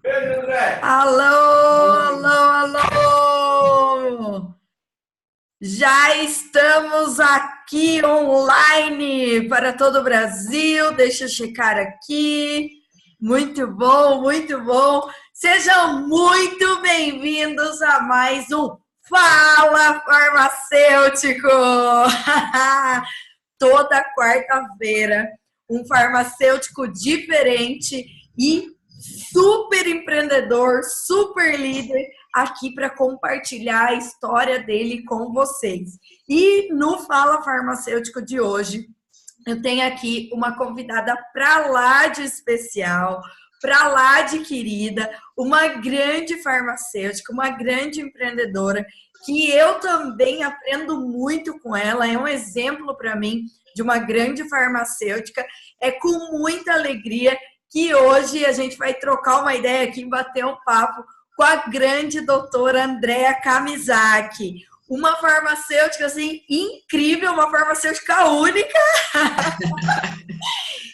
Beijo, André. Alô, alô, alô! Já estamos aqui online para todo o Brasil. Deixa eu checar aqui. Muito bom, muito bom. Sejam muito bem-vindos a mais um Fala Farmacêutico! Toda quarta-feira, um farmacêutico diferente e super empreendedor, super líder aqui para compartilhar a história dele com vocês. E no Fala Farmacêutico de hoje, eu tenho aqui uma convidada para lá de especial, para lá de querida, uma grande farmacêutica, uma grande empreendedora, que eu também aprendo muito com ela, é um exemplo para mim de uma grande farmacêutica. É com muita alegria que hoje a gente vai trocar uma ideia aqui, bater um papo com a grande doutora Andréa Kamizaki, uma farmacêutica assim incrível, uma farmacêutica única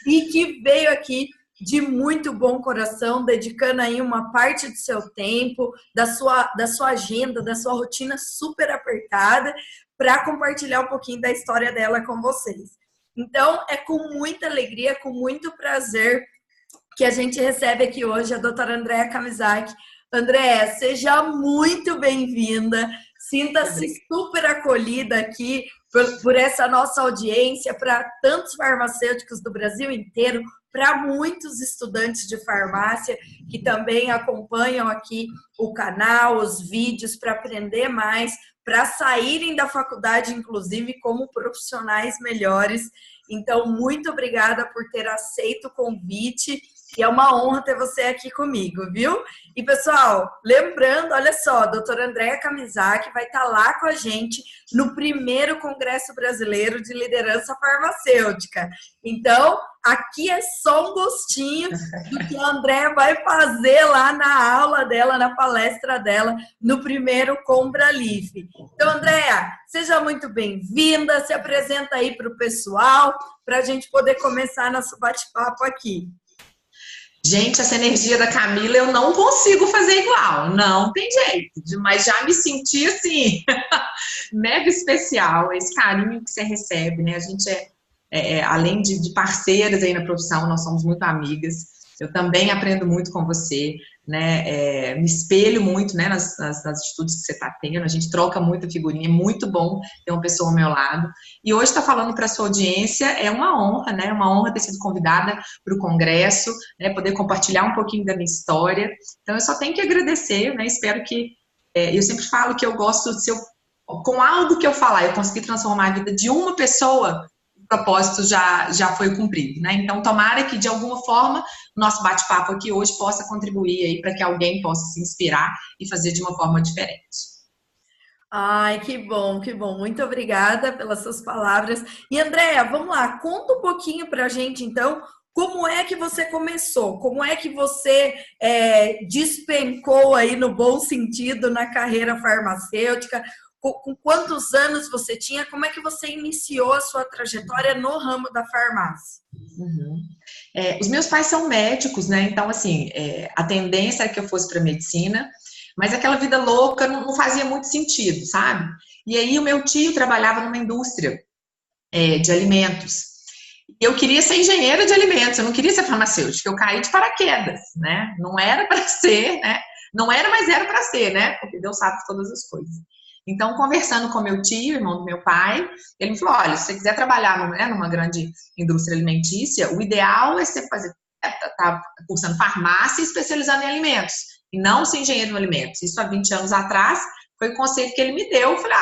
e que veio aqui de muito bom coração, dedicando aí uma parte do seu tempo, da sua agenda, da sua rotina super apertada, para compartilhar um pouquinho da história dela com vocês. Então, é com muita alegria, com muito prazer que a gente recebe aqui hoje a doutora Andréa Kamizaki. Andréa, seja muito bem-vinda, sinta-se super acolhida aqui por essa nossa audiência, para tantos farmacêuticos do Brasil inteiro, para muitos estudantes de farmácia que também acompanham aqui o canal, os vídeos, para aprender mais, para saírem da faculdade, inclusive, como profissionais melhores. Então, muito obrigada por ter aceito o convite. E é uma honra ter você aqui comigo, viu? E, pessoal, lembrando, olha só, a doutora Andréa Kamizaki vai estar lá com a gente no primeiro Congresso Brasileiro de Liderança Farmacêutica. Então, aqui é só um gostinho do que a Andréa vai fazer lá na aula dela, na palestra dela, no primeiro Combralif. Então, Andréa, seja muito bem-vinda, se apresenta aí para o pessoal, para a gente poder começar nosso bate-papo aqui. Gente, essa energia da Camila eu não consigo fazer igual, não tem jeito, mas já me senti assim, mega especial, esse carinho que você recebe, né? A gente além de parceiras aí na profissão, nós somos muito amigas, eu também aprendo muito com você, né? Me espelho muito, né, nas atitudes que você está tendo, a gente troca muita figurinha, é muito bom ter uma pessoa ao meu lado. E hoje está falando para a sua audiência, é uma honra, né? Uma honra ter sido convidada para o congresso, né? Poder compartilhar um pouquinho da minha história. Então, eu só tenho que agradecer, né? Espero que... eu sempre falo que eu gosto de ser... Com algo que eu falar, eu consegui transformar a vida de uma pessoa, o propósito já foi cumprido, né? Então, tomara que, de alguma forma, o nosso bate-papo aqui hoje possa contribuir aí para que alguém possa se inspirar e fazer de uma forma diferente. Ai, que bom, que bom. Muito obrigada pelas suas palavras. E, Andréa, vamos lá, conta um pouquinho para a gente, então, como é que você começou? Como é que você despencou aí, no bom sentido, na carreira farmacêutica? Com quantos anos você tinha? Como é que você iniciou a sua trajetória no ramo da farmácia? Uhum. Os meus pais são médicos, né? Então, assim, a tendência era que eu fosse para medicina, mas aquela vida louca não fazia muito sentido, sabe? E aí o meu tio trabalhava numa indústria de alimentos. Eu queria ser engenheira de alimentos, eu não queria ser farmacêutica, eu caí de paraquedas, né? Não era para ser, né? Não era, mas era para ser, né? Porque Deus sabe todas as coisas. Então, conversando com meu tio, irmão do meu pai, ele me falou, olha, se você quiser trabalhar numa grande indústria alimentícia, o ideal é você tá cursando farmácia e especializando em alimentos, e não ser engenheiro em alimentos. Isso há 20 anos atrás, foi o conselho que ele me deu. Eu falei,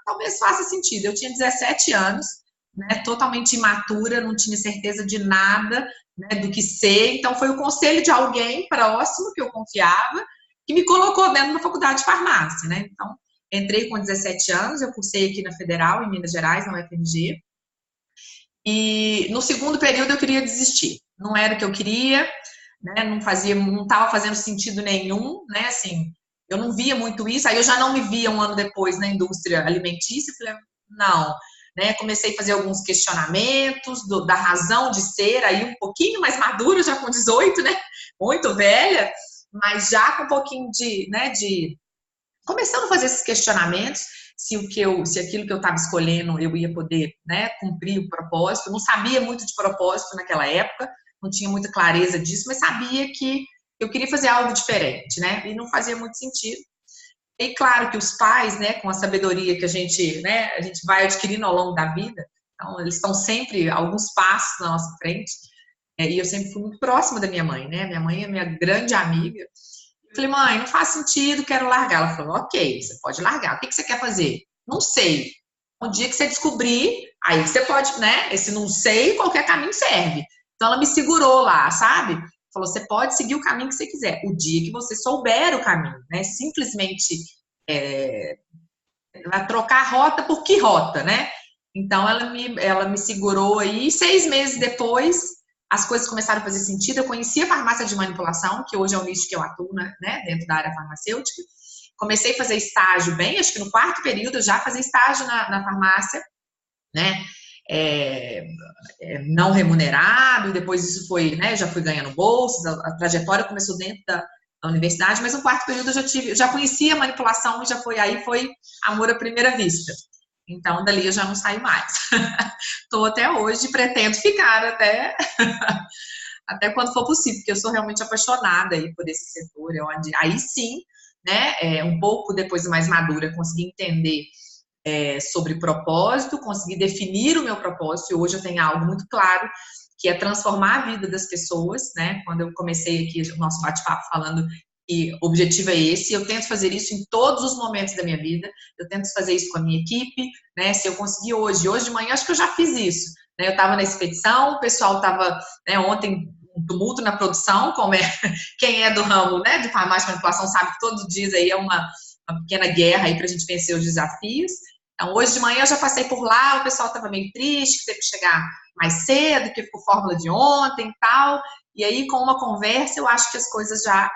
talvez faça sentido. Eu tinha 17 anos, né, totalmente imatura, não tinha certeza de nada, né, do que ser. Então, foi o conselho de alguém próximo, que eu confiava, que me colocou dentro da faculdade de farmácia, né? Então, entrei com 17 anos, eu cursei aqui na Federal, em Minas Gerais, na UFMG. E no segundo período eu queria desistir. Não era o que eu queria, né? Não estava fazendo sentido nenhum, né? Assim, eu não via muito isso. Aí eu já não me via um ano depois na indústria alimentícia. Falei, não, né? Comecei a fazer alguns questionamentos da razão de ser, aí um pouquinho mais madura, já com 18, né? Muito velha. mas já com um pouquinho de, né, começando a fazer esses questionamentos, se aquilo que eu estava escolhendo eu ia poder, né, cumprir o propósito. Eu não sabia muito de propósito naquela época, não tinha muita clareza disso, mas sabia que eu queria fazer algo diferente, né, e não fazia muito sentido. E claro que os pais, né, com a sabedoria que né, a gente vai adquirindo ao longo da vida, então eles estão sempre alguns passos na nossa frente, e eu sempre fui muito próxima da minha mãe, né, minha mãe é minha grande amiga. Eu falei, mãe, não faz sentido, quero largar. Ela falou, ok, você pode largar, o que você quer fazer? Não sei. Um dia que você descobrir, aí você pode, né, esse não sei, qualquer caminho serve. Então ela me segurou lá, sabe? Falou, você pode seguir o caminho que você quiser, o dia que você souber o caminho, né? Simplesmente vai trocar rota por que rota, né? Então ela me segurou aí, 6 meses depois, as coisas começaram a fazer sentido. Eu conheci a farmácia de manipulação, que hoje é o nicho que eu atuo, né, dentro da área farmacêutica. Comecei a fazer estágio bem, acho que no 4º período eu já fazia estágio na farmácia, né? Não remunerado, depois isso foi, né, já fui ganhando bolsas, a trajetória começou dentro da universidade, mas no 4º período eu já conhecia a manipulação e foi amor à primeira vista. Então, dali eu já não saio mais. Estou até hoje, pretendo ficar até quando for possível, porque eu sou realmente apaixonada aí por esse setor, onde aí sim, né, um pouco depois mais madura, consegui entender sobre propósito, consegui definir o meu propósito, e hoje eu tenho algo muito claro, que é transformar a vida das pessoas, né? Quando eu comecei aqui o nosso bate-papo falando que o objetivo é esse, eu tento fazer isso em todos os momentos da minha vida, eu tento fazer isso com a minha equipe, né? Se eu conseguir hoje de manhã, acho que eu já fiz isso, né? Eu estava na expedição, o pessoal estava, né, ontem, um tumulto na produção, quem é do ramo, né, de farmácia e manipulação sabe que todos os dias aí é uma pequena guerra aí para a gente vencer os desafios. Então, hoje de manhã eu já passei por lá, o pessoal estava meio triste, que teve que chegar mais cedo, que ficou fórmula de ontem e tal, e aí com uma conversa eu acho que as coisas já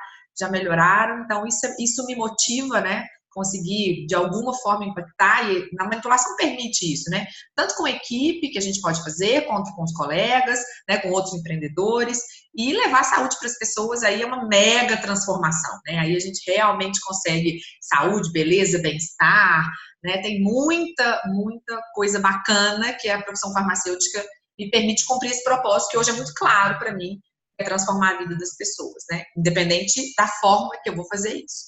melhoraram, então isso me motiva, né, conseguir de alguma forma impactar, e na manipulação permite isso, né, tanto com a equipe que a gente pode fazer, quanto com os colegas, né, com outros empreendedores, e levar saúde para as pessoas aí é uma mega transformação, né, aí a gente realmente consegue saúde, beleza, bem-estar, né, tem muita coisa bacana que a profissão farmacêutica me permite cumprir esse propósito, que hoje é muito claro para mim, é transformar a vida das pessoas, né? Independente da forma que eu vou fazer isso.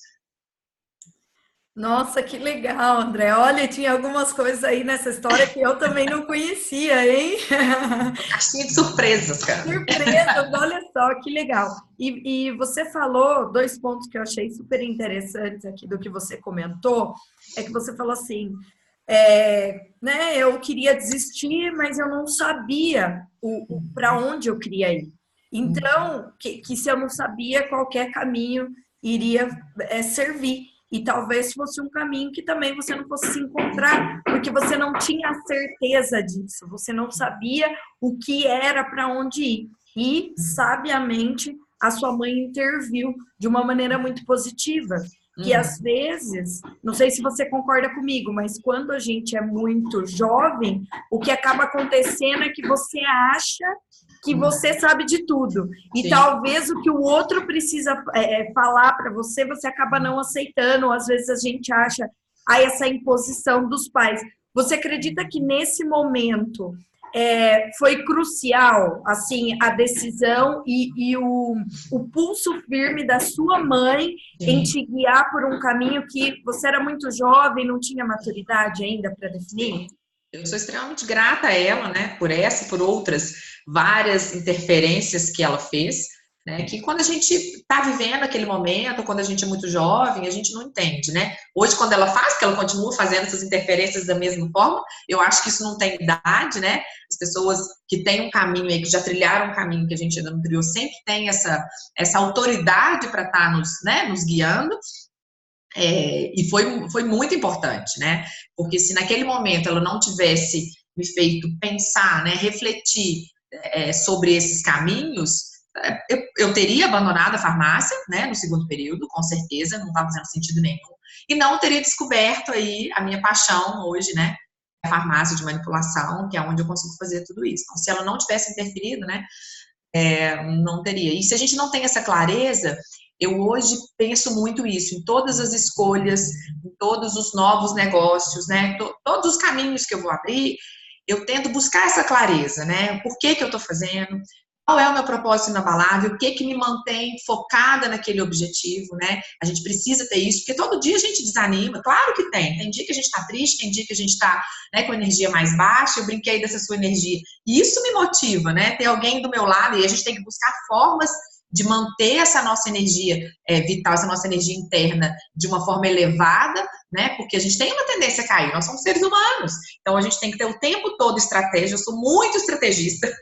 Nossa, que legal, André. Olha, tinha algumas coisas aí nessa história que eu também não conhecia, hein? Caixinha de surpresas, cara. Surpresas, olha só, que legal. E você falou 2 pontos que eu achei super interessantes aqui do que você comentou, é que você falou assim, né, eu queria desistir, mas eu não sabia para onde eu queria ir. Então, que se eu não sabia, qualquer caminho iria servir. E talvez fosse um caminho que também você não fosse se encontrar, porque você não tinha certeza disso, você não sabia o que era para onde ir. E, sabiamente, a sua mãe interviu de uma maneira muito positiva. Que às vezes, não sei se você concorda comigo, mas quando a gente é muito jovem, o que acaba acontecendo é que você acha que você sabe de tudo. E Sim. Talvez o que o outro precisa falar para você, você acaba não aceitando. Ou às vezes a gente acha essa imposição dos pais. Você acredita que nesse momento foi crucial, assim, a decisão e o pulso firme da sua mãe Sim. em te guiar por um caminho que você era muito jovem, não tinha maturidade ainda para definir? Eu sou extremamente grata a ela, né, por essa e por outras várias interferências que ela fez, né, que quando a gente está vivendo aquele momento, quando a gente é muito jovem, a gente não entende, né. Hoje, quando ela faz, que ela continua fazendo essas interferências da mesma forma, eu acho que isso não tem idade, né, as pessoas que têm um caminho aí, que já trilharam um caminho que a gente ainda não trilhou, sempre tem essa autoridade para estar nos guiando. E foi muito importante, né? Porque se naquele momento ela não tivesse me feito pensar, né, refletir sobre esses caminhos, eu teria abandonado a farmácia, né, no 2º período, com certeza, não estava fazendo sentido nenhum, e não teria descoberto aí a minha paixão hoje, né, a farmácia de manipulação, que é onde eu consigo fazer tudo isso. Então, se ela não tivesse interferido, né, não teria. E se a gente não tem essa clareza, Eu hoje penso muito isso, em todas as escolhas, em todos os novos negócios, né? Todos os caminhos que eu vou abrir, eu tento buscar essa clareza, né? Por que que eu estou fazendo? Qual é o meu propósito inabalável? O que que me mantém focada naquele objetivo, né? A gente precisa ter isso, porque todo dia a gente desanima. Claro que tem. Tem dia que a gente está triste, tem dia que a gente está, né, com energia mais baixa. Eu brinquei dessa sua energia. E isso me motiva, né? Ter alguém do meu lado e a gente tem que buscar formas de manter essa nossa energia vital, essa nossa energia interna de uma forma elevada, né? Porque a gente tem uma tendência a cair, nós somos seres humanos. Então a gente tem que ter o tempo todo estratégia. Eu sou muito estrategista.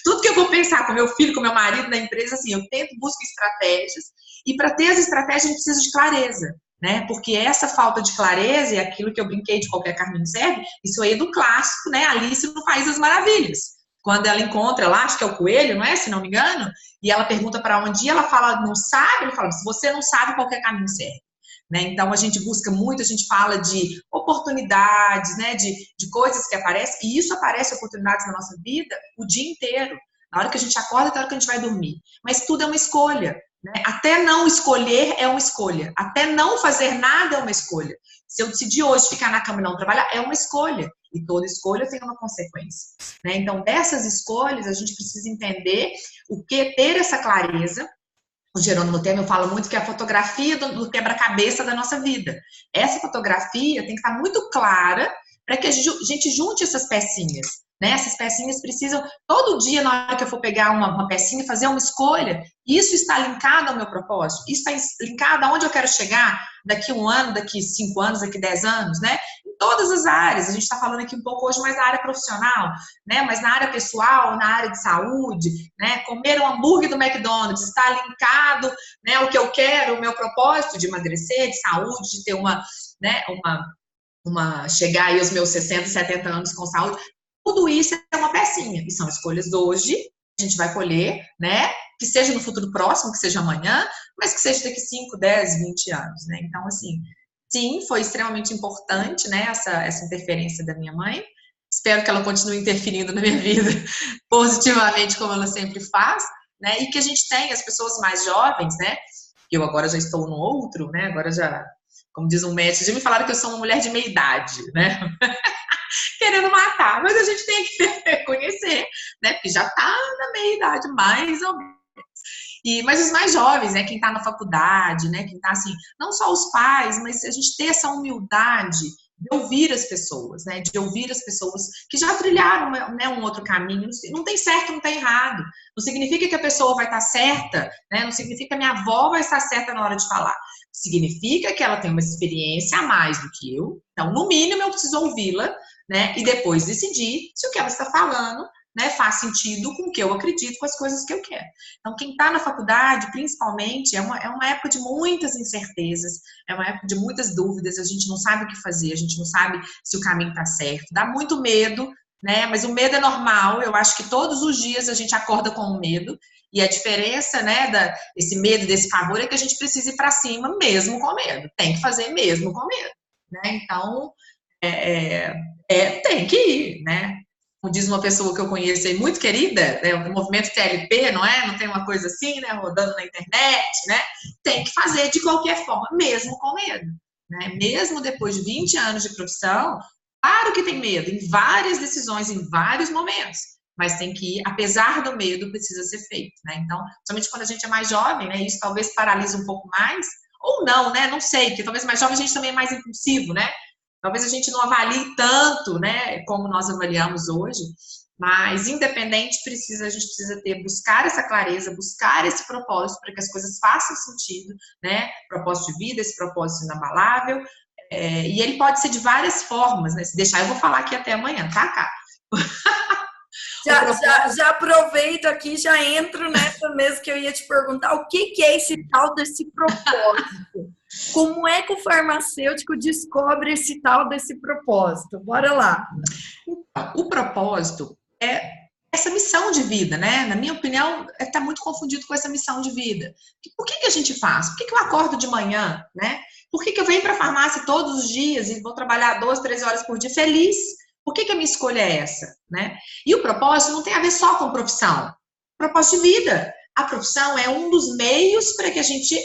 Tudo que eu vou pensar com meu filho, com meu marido na empresa, assim, eu tento buscar estratégias. E para ter as estratégias a gente precisa de clareza, né? Porque essa falta de clareza, e aquilo que eu brinquei de qualquer caminho serve, isso aí é do clássico, né? Alice no País das Maravilhas. Quando ela encontra lá, acho que é o coelho, não é? Se não me engano, e ela pergunta para onde ir, ela fala, não sabe, ele fala, se você não sabe, qualquer caminho serve. Né? Então, a gente busca muito, a gente fala de oportunidades, né? de coisas que aparecem, e isso aparece, oportunidades na nossa vida, o dia inteiro. Na hora que a gente acorda, até a hora que a gente vai dormir. Mas tudo é uma escolha. Né? Até não escolher é uma escolha. Até não fazer nada é uma escolha. Se eu decidir hoje ficar na cama e não trabalhar, é uma escolha. E toda escolha tem uma consequência. Né? Então, dessas escolhas, a gente precisa entender o que ter essa clareza. O Jerônimo Temer fala muito que é a fotografia do quebra-cabeça da nossa vida. Essa fotografia tem que estar muito clara para que a gente junte essas pecinhas. Né? Essas pecinhas precisam, todo dia, na hora que eu for pegar uma pecinha, fazer uma escolha, isso está linkado ao meu propósito, isso está linkado aonde eu quero chegar daqui 1 ano, daqui 5 anos, daqui 10 anos, né? Em todas as áreas, a gente está falando aqui um pouco hoje mais na área profissional, né? Mas na área pessoal, na área de saúde, né? Comer um hambúrguer do McDonald's está linkado, né? O que eu quero, o meu propósito de emagrecer, de saúde, de ter né? Chegar aí aos meus 60, 70 anos com saúde. Tudo isso é uma pecinha, e são escolhas hoje, a gente vai colher, né? Que seja no futuro próximo, que seja amanhã, mas que seja daqui 5, 10, 20 anos, né? Então, assim, sim, foi extremamente importante, né? Essa interferência da minha mãe. Espero que ela continue interferindo na minha vida positivamente, como ela sempre faz, né? E que a gente tenha as pessoas mais jovens, né? Eu agora já estou no outro, né? Agora já, como diz um médico, já me falaram que eu sou uma mulher de meia idade, né? Querendo matar, mas a gente tem que reconhecer, né? Porque já está na meia-idade, mais ou menos. Mas os mais jovens, né? Quem está na faculdade, né? Quem está assim, não só os pais, mas a gente ter essa humildade de ouvir as pessoas, né? De ouvir as pessoas que já trilharam, né, um outro caminho. Não tem certo, não tem errado. Não significa que a pessoa vai estar certa, né? Não significa que a minha avó vai estar certa na hora de falar. Significa que ela tem uma experiência a mais do que eu. Então, no mínimo, eu preciso ouvi-la, né? E depois decidir se o que ela está falando, né, faz sentido com o que eu acredito, com as coisas que eu quero. Então, quem está na faculdade, principalmente, é uma época de muitas incertezas, é uma época de muitas dúvidas, a gente não sabe o que fazer, a gente não sabe se o caminho está certo, dá muito medo, né? Mas o medo é normal, eu acho que todos os dias a gente acorda com o medo, e a diferença, né, desse medo, desse pavor, é que a gente precisa ir para cima mesmo com medo, tem que fazer mesmo com medo, né? Então, tem que ir, né? Como diz uma pessoa que eu conheço aí, muito querida, né, o movimento TLP, não é? Não tem uma coisa assim, né, rodando na internet, né? Tem que fazer de qualquer forma, mesmo com medo, né? Mesmo depois de 20 anos de profissão, claro que tem medo, em várias decisões, em vários momentos, mas tem que ir, apesar do medo, precisa ser feito, né? Então, somente quando a gente é mais jovem, né, isso talvez paralisa um pouco mais, ou não, né? Não sei, porque talvez mais jovem a gente também é mais impulsivo, né? Talvez a gente não avalie tanto, né, como nós avaliamos hoje, mas independente, a gente precisa buscar essa clareza, buscar esse propósito para que as coisas façam sentido, né? Propósito de vida, esse propósito inabalável, e ele pode ser de várias formas, né? Se deixar, eu vou falar aqui até amanhã, tá, Cá? Já aproveito aqui, já entro nessa mesmo que eu ia te perguntar, o que é esse tal desse propósito? Como é que o farmacêutico descobre esse tal desse propósito? Bora lá. O propósito é essa missão de vida, né? Na minha opinião, está muito confundido com essa missão de vida. Por que a gente faz? Por que eu acordo de manhã, né? Por que eu venho para a farmácia todos os dias e vou trabalhar 12, 13 horas por dia feliz? Por que a minha escolha é essa, né? E o propósito não tem a ver só com profissão. Propósito de vida. a profissão é um dos meios para que a gente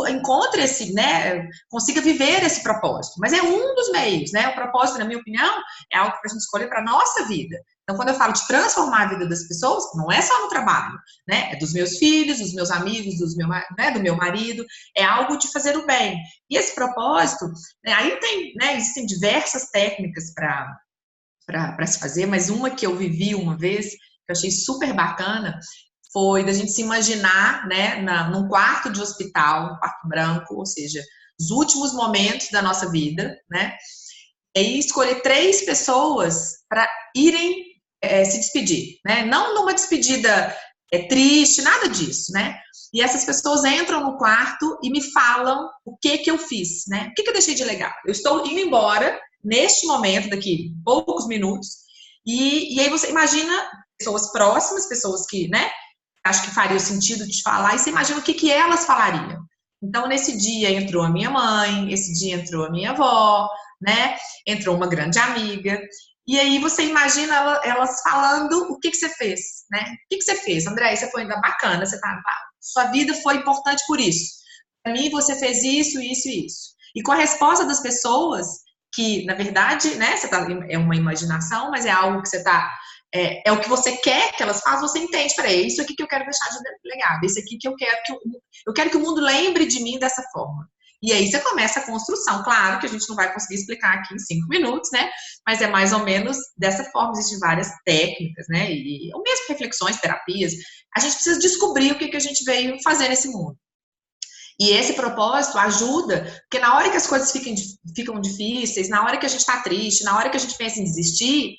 encontre esse, né, consiga viver esse propósito. Mas é um dos meios, né? O propósito, na minha opinião, é algo que a gente escolhe para a nossa vida. Então, quando eu falo de transformar a vida das pessoas, não é só no trabalho, né? É dos meus filhos, dos meus amigos, do meu marido, é algo de fazer o bem. E esse propósito, né, aí tem, né, existem diversas técnicas para se fazer, mas uma que eu vivi uma vez, que eu achei super bacana, foi da gente se imaginar, né, num quarto de hospital, um quarto branco, ou seja, os últimos momentos da nossa vida, né, e escolher 3 pessoas para irem se despedir, né, não numa despedida triste, nada disso, né, e essas pessoas entram no quarto e me falam o que eu fiz, né, o que eu deixei de legal. Eu estou indo embora neste momento, daqui poucos minutos, e aí você imagina pessoas próximas, pessoas que, né, acho que faria sentido de falar, e você imagina o que elas falariam. Então, nesse dia entrou a minha mãe, esse dia entrou a minha avó, né? Entrou uma grande amiga. E aí você imagina elas falando o que você fez, né? O que você fez, André? Você foi ainda bacana, você tá, sua vida foi importante por isso. Para mim, você fez isso, isso e isso. E com a resposta das pessoas, que na verdade, né? É uma imaginação, mas é algo que você está é o que você quer que elas façam, você entende, peraí, isso aqui que eu quero deixar de legado, isso aqui que eu quero que o mundo lembre de mim dessa forma. E aí você começa a construção. Claro que a gente não vai conseguir explicar aqui em 5 minutos, né? Mas é mais ou menos dessa forma. Existem várias técnicas, né? Ou mesmo reflexões, terapias. A gente precisa descobrir o que a gente veio fazer nesse mundo. E esse propósito ajuda, porque na hora que as coisas ficam difíceis, na hora que a gente está triste, na hora que a gente pensa em desistir,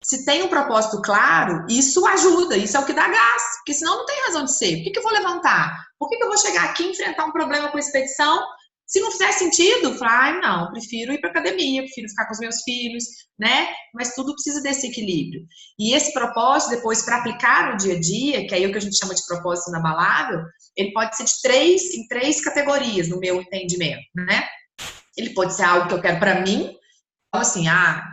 se tem um propósito claro, isso ajuda, isso é o que dá gás, porque senão não tem razão de ser. Por que eu vou levantar? Por que eu vou chegar aqui e enfrentar um problema com a expedição? Se não fizer sentido, falar, não, prefiro ir para academia, prefiro ficar com os meus filhos, né? Mas tudo precisa desse equilíbrio. E esse propósito, depois, para aplicar no dia a dia, que é o que a gente chama de propósito inabalável, ele pode ser em 3 categorias, no meu entendimento, né? Ele pode ser algo que eu quero para mim, então, assim,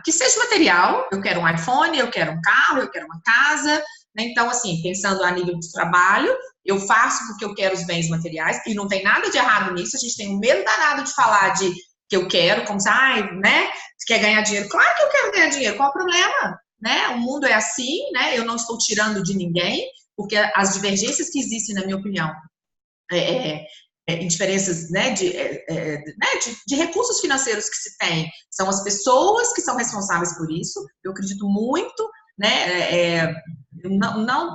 que seja material, eu quero um iPhone, eu quero um carro, eu quero uma casa, né? Então, assim, pensando a nível de trabalho, eu faço porque eu quero os bens materiais, e não tem nada de errado nisso, a gente tem um medo danado de falar de que eu quero, como se, né, você quer ganhar dinheiro? Claro que eu quero ganhar dinheiro, qual o problema? Né? O mundo é assim, né? Eu não estou tirando de ninguém, porque as divergências que existem, na minha opinião, em diferenças, né, de recursos financeiros que se tem, são as pessoas que são responsáveis por isso. Eu acredito muito, né,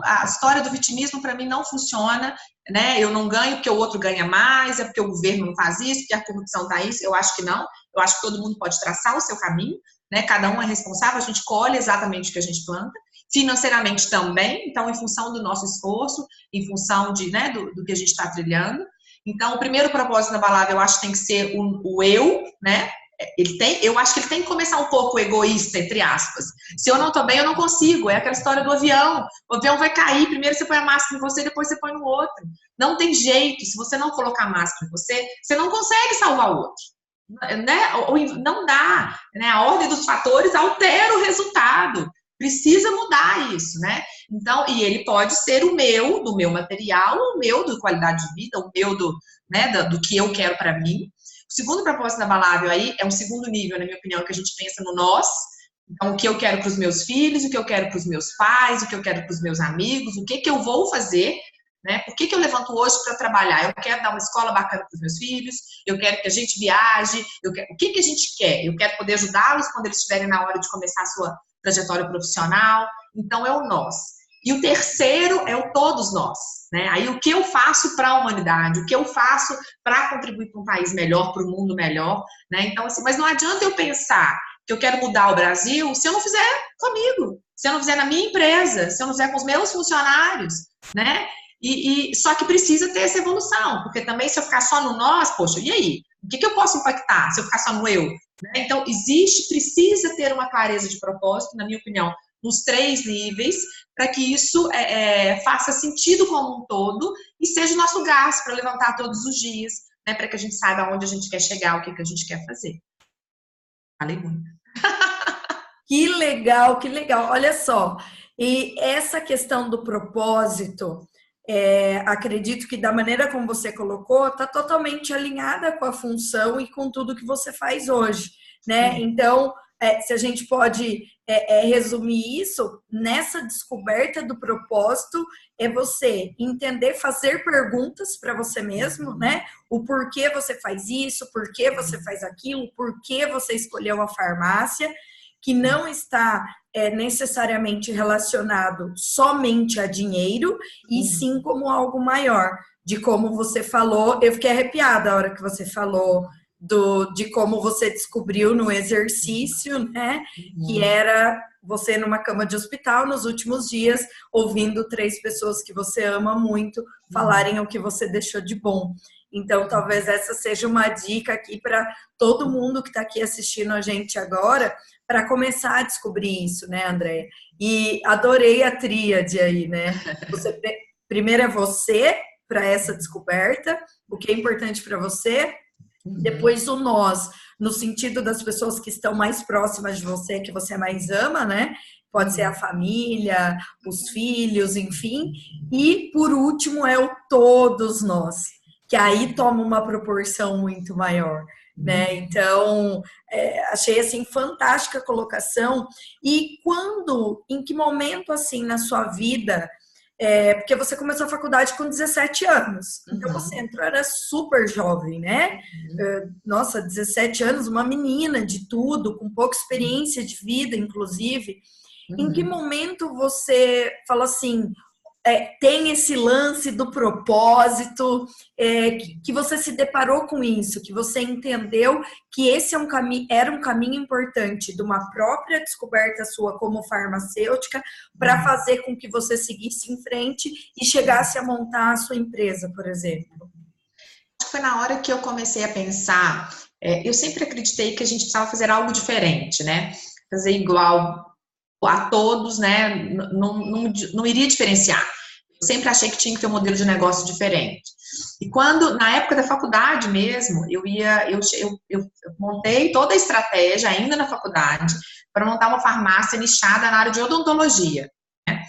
a história do vitimismo para mim não funciona, né, eu não ganho porque o outro ganha mais, é porque o governo não faz isso, porque a corrupção tá isso, eu acho que não, eu acho que todo mundo pode traçar o seu caminho, né, cada um é responsável, a gente colhe exatamente o que a gente planta, financeiramente também, então em função do nosso esforço, em função né, do que a gente está trilhando. Então, o primeiro propósito inabalável, eu acho que tem que ser o eu, né? Eu acho que ele tem que começar um pouco egoísta, entre aspas. Se eu não estou bem, eu não consigo. É aquela história do avião. O avião vai cair, primeiro você põe a máscara em você, depois você põe no outro. Não tem jeito. Se você não colocar a máscara em você, você não consegue salvar o outro. Né? Não dá. Né? A ordem dos fatores altera o resultado. Precisa mudar isso, né? Então, e ele pode ser o meu, do meu material, o meu de qualidade de vida, o meu do que eu quero para mim. O segundo propósito inabalável aí é um segundo nível, na minha opinião, que a gente pensa no nós. Então, o que eu quero para os meus filhos, o que eu quero para os meus pais, o que eu quero para os meus amigos, o que eu vou fazer, né? Por que eu levanto hoje para trabalhar? Eu quero dar uma escola bacana para os meus filhos, eu quero que a gente viaje, o que a gente quer? Eu quero poder ajudá-los quando eles estiverem na hora de começar a sua trajetória profissional. Então, é o nós. E o terceiro é o todos nós, né? Aí o que eu faço para a humanidade, o que eu faço para contribuir para um país melhor, para um mundo melhor, né? Então, assim, mas não adianta eu pensar que eu quero mudar o Brasil se eu não fizer comigo, se eu não fizer na minha empresa, se eu não fizer com os meus funcionários, né? Só que precisa ter essa evolução, porque também se eu ficar só no nós, poxa, e aí? O que eu posso impactar se eu ficar só no eu? Né? Então, precisa ter uma clareza de propósito, na minha opinião, nos 3 níveis, para que isso faça sentido como um todo e seja o nosso gás para levantar todos os dias, né, para que a gente saiba onde a gente quer chegar, o que a gente quer fazer. Falei muito. Que legal, que legal. Olha só, e essa questão do propósito, acredito que da maneira como você colocou, está totalmente alinhada com a função e com tudo que você faz hoje, né? Então, se a gente pode resumir isso, nessa descoberta do propósito, é você entender, fazer perguntas para você mesmo, né? O porquê você faz isso, por que você faz aquilo, por que você escolheu a farmácia, que não está necessariamente relacionado somente a dinheiro, e sim como algo maior. De como você falou, eu fiquei arrepiada a hora que você falou de como você descobriu no exercício, né? Que era você numa cama de hospital nos últimos dias, ouvindo 3 pessoas que você ama muito falarem o que você deixou de bom. Então, talvez essa seja uma dica aqui para todo mundo que está aqui assistindo a gente agora, para começar a descobrir isso, né, Andréia? E adorei a tríade aí, né? Primeiro é você, para essa descoberta, o que é importante para você, depois o nós, no sentido das pessoas que estão mais próximas de você, que você mais ama, né? Pode ser a família, os filhos, enfim. E, por último, é o todos nós, que aí toma uma proporção muito maior, né? Então, achei, assim, fantástica a colocação. E em que momento, assim, na sua vida... porque você começou a faculdade com 17 anos. Então, você entrou, era super jovem, né? Nossa, 17 anos, uma menina de tudo, com pouca experiência de vida, inclusive. Em que momento você falou assim, tem esse lance do propósito, que você se deparou com isso, que você entendeu que esse era um caminho importante de uma própria descoberta sua como farmacêutica para fazer com que você seguisse em frente e chegasse a montar a sua empresa, por exemplo? Foi na hora que eu comecei a pensar, eu sempre acreditei que a gente precisava fazer algo diferente, né? Fazer igual a todos, né? Não iria diferenciar. Eu sempre achei que tinha que ter um modelo de negócio diferente. E quando, na época da faculdade mesmo, eu montei toda a estratégia, ainda na faculdade, para montar uma farmácia nichada na área de odontologia, né?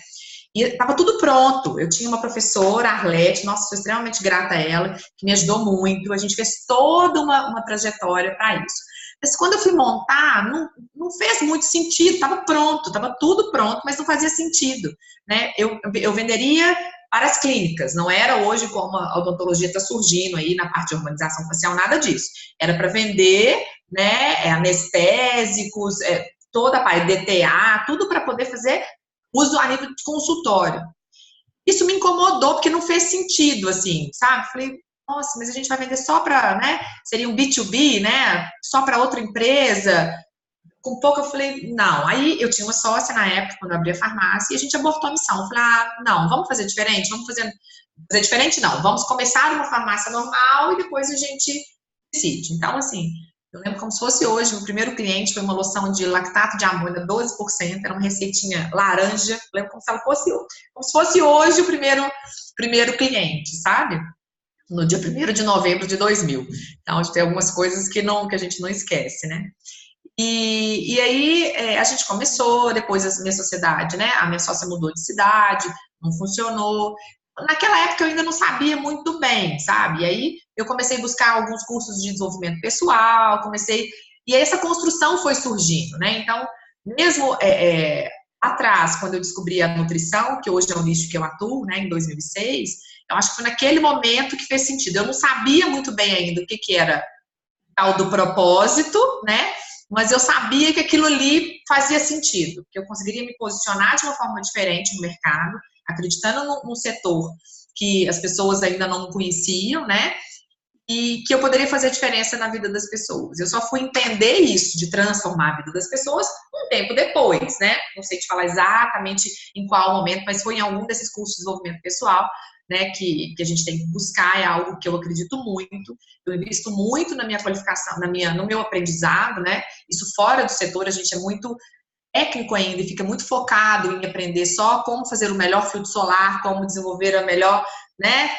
E estava tudo pronto. Eu tinha uma professora, a Arlete, nossa, sou extremamente grata a ela, que me ajudou muito. A gente fez toda uma trajetória para isso. Mas quando eu fui montar, não fez muito sentido. Estava pronto, estava tudo pronto, mas não fazia sentido, né? Eu venderia para as clínicas, não era hoje como a odontologia está surgindo aí na parte de harmonização facial, nada disso. Era para vender, né, anestésicos, toda a parte DTA, tudo para poder fazer uso a nível de consultório. Isso me incomodou, porque não fez sentido, assim, sabe? Falei, nossa, mas a gente vai vender só para, né? Seria um B2B, né? Só para outra empresa. Com pouco eu falei, não. Aí eu tinha uma sócia na época, quando eu abri a farmácia, e a gente abortou a missão. Eu falei, não, vamos fazer diferente? Vamos fazer diferente, não. Vamos começar uma farmácia normal e depois a gente decide. Então, assim, eu lembro como se fosse hoje, o primeiro cliente foi uma loção de lactato de amônia, 12%, era uma receitinha laranja, eu lembro como se fosse hoje o primeiro cliente, sabe? No dia 1º de novembro de 2000. Então, tem algumas coisas que a gente não esquece, né? E aí a gente começou, depois a minha sociedade, né? A minha sócia mudou de cidade, não funcionou. Naquela época eu ainda não sabia muito bem, sabe? E aí eu comecei a buscar alguns cursos de desenvolvimento pessoal, e aí essa construção foi surgindo, né? Então, mesmo atrás, quando eu descobri a nutrição, que hoje é um nicho que eu atuo, né, em 2006, eu acho que foi naquele momento que fez sentido. Eu não sabia muito bem ainda o que era tal do propósito, né? Mas eu sabia que aquilo ali fazia sentido, que eu conseguiria me posicionar de uma forma diferente no mercado, acreditando num setor que as pessoas ainda não conheciam, né? E que eu poderia fazer diferença na vida das pessoas. Eu só fui entender isso, de transformar a vida das pessoas, um tempo depois, né? Não sei te falar exatamente em qual momento, mas foi em algum desses cursos de desenvolvimento pessoal, né, que a gente tem que buscar, é algo que eu acredito muito, eu invisto muito na minha qualificação, no meu aprendizado, né? Isso fora do setor, a gente é muito técnico ainda e fica muito focado em aprender só como fazer o melhor filtro solar, como desenvolver a melhor, né,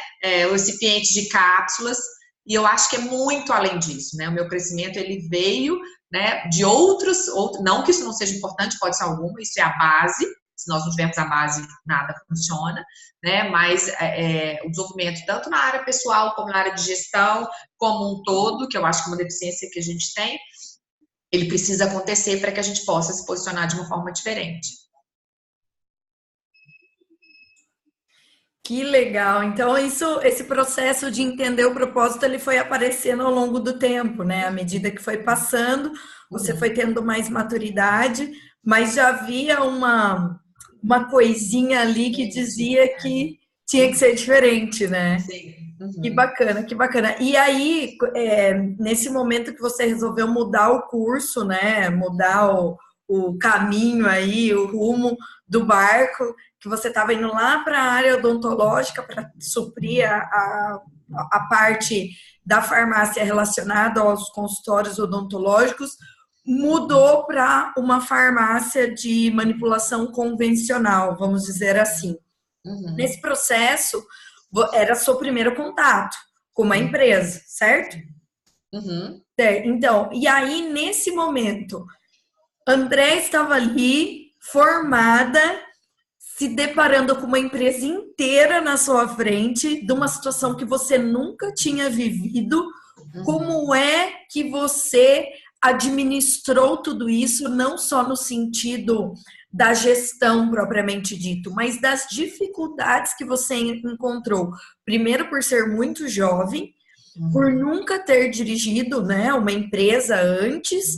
o recipiente de cápsulas, e eu acho que é muito além disso, né? O meu crescimento, ele veio, né, de outros, não que isso não seja importante, pode ser algum, isso é a base, Se nós não tivermos a base, nada funciona, né? Mas o desenvolvimento, tanto na área pessoal, como na área de gestão, como um todo, que eu acho que é uma deficiência que a gente tem, ele precisa acontecer para que a gente possa se posicionar de uma forma diferente. Que legal. Então, esse processo de entender o propósito, ele foi aparecendo ao longo do tempo, né? À medida que foi passando, você foi tendo mais maturidade, mas já havia uma coisinha ali que dizia que tinha que ser diferente, né? Sim. Que bacana, que bacana. E aí, nesse momento que você resolveu mudar o curso, né? Mudar o caminho aí, o rumo do barco, que você estava indo lá para a área odontológica para suprir a parte da farmácia relacionada aos consultórios odontológicos, mudou para uma farmácia de manipulação convencional, vamos dizer assim. Nesse processo, era seu primeiro contato com uma empresa, certo? Então, e aí, nesse momento, André estava ali, formada, se deparando com uma empresa inteira na sua frente, de uma situação que você nunca tinha vivido. Como é que você administrou tudo isso, não só no sentido da gestão propriamente dito, mas das dificuldades que você encontrou? Primeiro, por ser muito jovem, por nunca ter dirigido, né, uma empresa antes,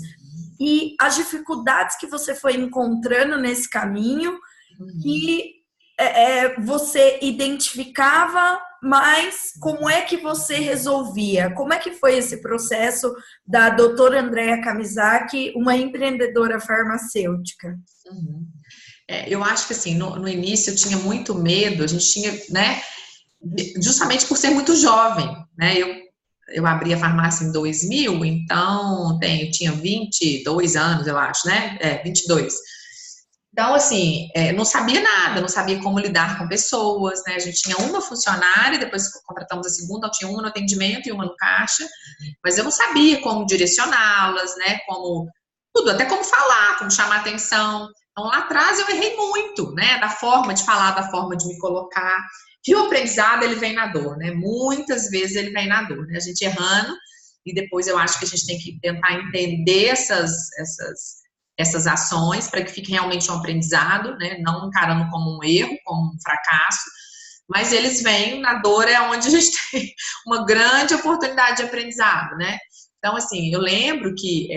e as dificuldades que você foi encontrando nesse caminho, que você identificava, mas como é que você resolvia? Como é que foi esse processo da doutora Andréa Kamizaki, uma empreendedora farmacêutica? Eu acho que assim, no início eu tinha muito medo, a gente tinha, né, justamente por ser muito jovem, né, eu abri a farmácia em 2000, então tinha 22 anos, eu acho, né, 22. Então, assim, não sabia nada, não sabia como lidar com pessoas, né? A gente tinha uma funcionária, depois contratamos a segunda, tinha uma no atendimento e uma no caixa, mas eu não sabia como direcioná-las, né? Como tudo, até como falar, como chamar atenção. Então, lá atrás eu errei muito, né? Da forma de falar, da forma de me colocar. E o aprendizado, ele vem na dor, né? Muitas vezes ele vem na dor, né? A gente errando, e depois eu acho que a gente tem que tentar entender essas ações para que fique realmente um aprendizado, né? Não encarando como um erro, como um fracasso, mas eles vêm, na dor é onde a gente tem uma grande oportunidade de aprendizado, né? Então, assim, eu lembro que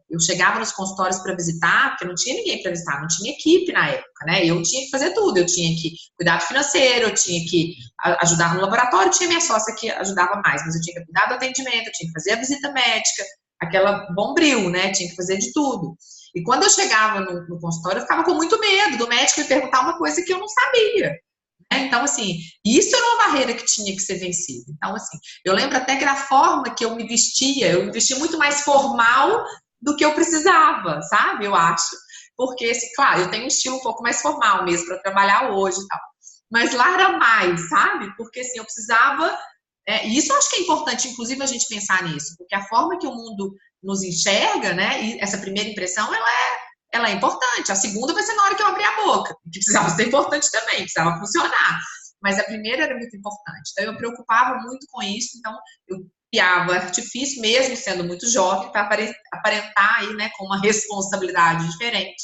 eu chegava nos consultórios para visitar, porque não tinha ninguém para visitar, não tinha equipe na época, né? Eu tinha que fazer tudo, eu tinha que cuidar do financeiro, eu tinha que ajudar no laboratório, tinha minha sócia que ajudava mais, mas eu tinha que cuidar do atendimento, eu tinha que fazer a visita médica, aquela bombril, né? Tinha que fazer de tudo. E quando eu chegava no consultório, eu ficava com muito medo do médico me perguntar uma coisa que eu não sabia. Então, assim, isso era uma barreira que tinha que ser vencida. Então, assim, eu lembro até que da forma que eu me vestia muito mais formal do que eu precisava, sabe? Eu acho. Porque, assim, claro, eu tenho um estilo um pouco mais formal mesmo para trabalhar hoje e tal. Mas lá era mais, sabe? Porque, assim, eu precisava... e isso eu acho que é importante, inclusive, a gente pensar nisso. Porque a forma que o mundo nos enxerga, né? E essa primeira impressão, ela é importante. A segunda vai ser na hora que eu abrir a boca, que precisava ser importante também, precisava funcionar. Mas a primeira era muito importante. Então, eu me preocupava muito com isso. Então, eu criava artifício, mesmo sendo muito jovem, para aparentar aí, né, com uma responsabilidade diferente.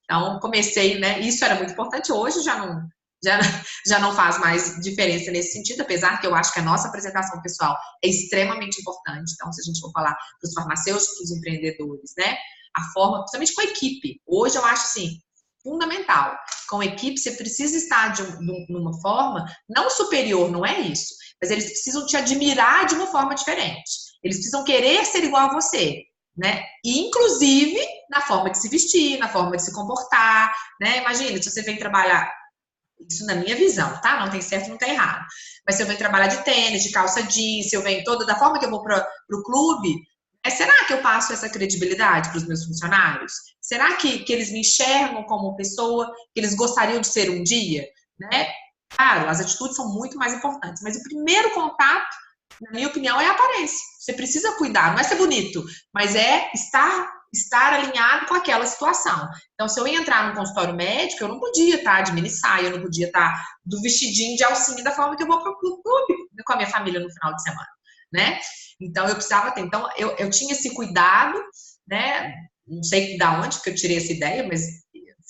Então, comecei, né? Isso era muito importante. Hoje já não faz mais diferença nesse sentido, apesar que eu acho que a nossa apresentação pessoal é extremamente importante. Então, se a gente for falar para os farmacêuticos, para os empreendedores, né? A forma, principalmente com a equipe. Hoje eu acho, assim, fundamental. Com a equipe, você precisa estar numa forma, não superior, não é isso, mas eles precisam te admirar de uma forma diferente. Eles precisam querer ser igual a você, né? E, inclusive, na forma de se vestir, na forma de se comportar, né? Imagina, se você vem trabalhar, isso na minha visão, tá? Não tem certo, não tem errado. Mas se eu venho trabalhar de tênis, de calça jeans, se eu venho toda da forma que eu vou para o clube, será que eu passo essa credibilidade para os meus funcionários? Será que eles me enxergam como pessoa que eles gostariam de ser um dia? Né? Claro, as atitudes são muito mais importantes, mas o primeiro contato, na minha opinião, é a aparência. Você precisa cuidar, não é ser bonito, mas é estar estar alinhado com aquela situação. Então, se eu ia entrar no consultório médico, eu não podia estar de mini saia, eu não podia estar do vestidinho de alcinha da forma que eu vou para o clube com a minha família no final de semana, né? Então, eu precisava ter. Então, eu tinha esse cuidado, né? Não sei de onde que eu tirei essa ideia, mas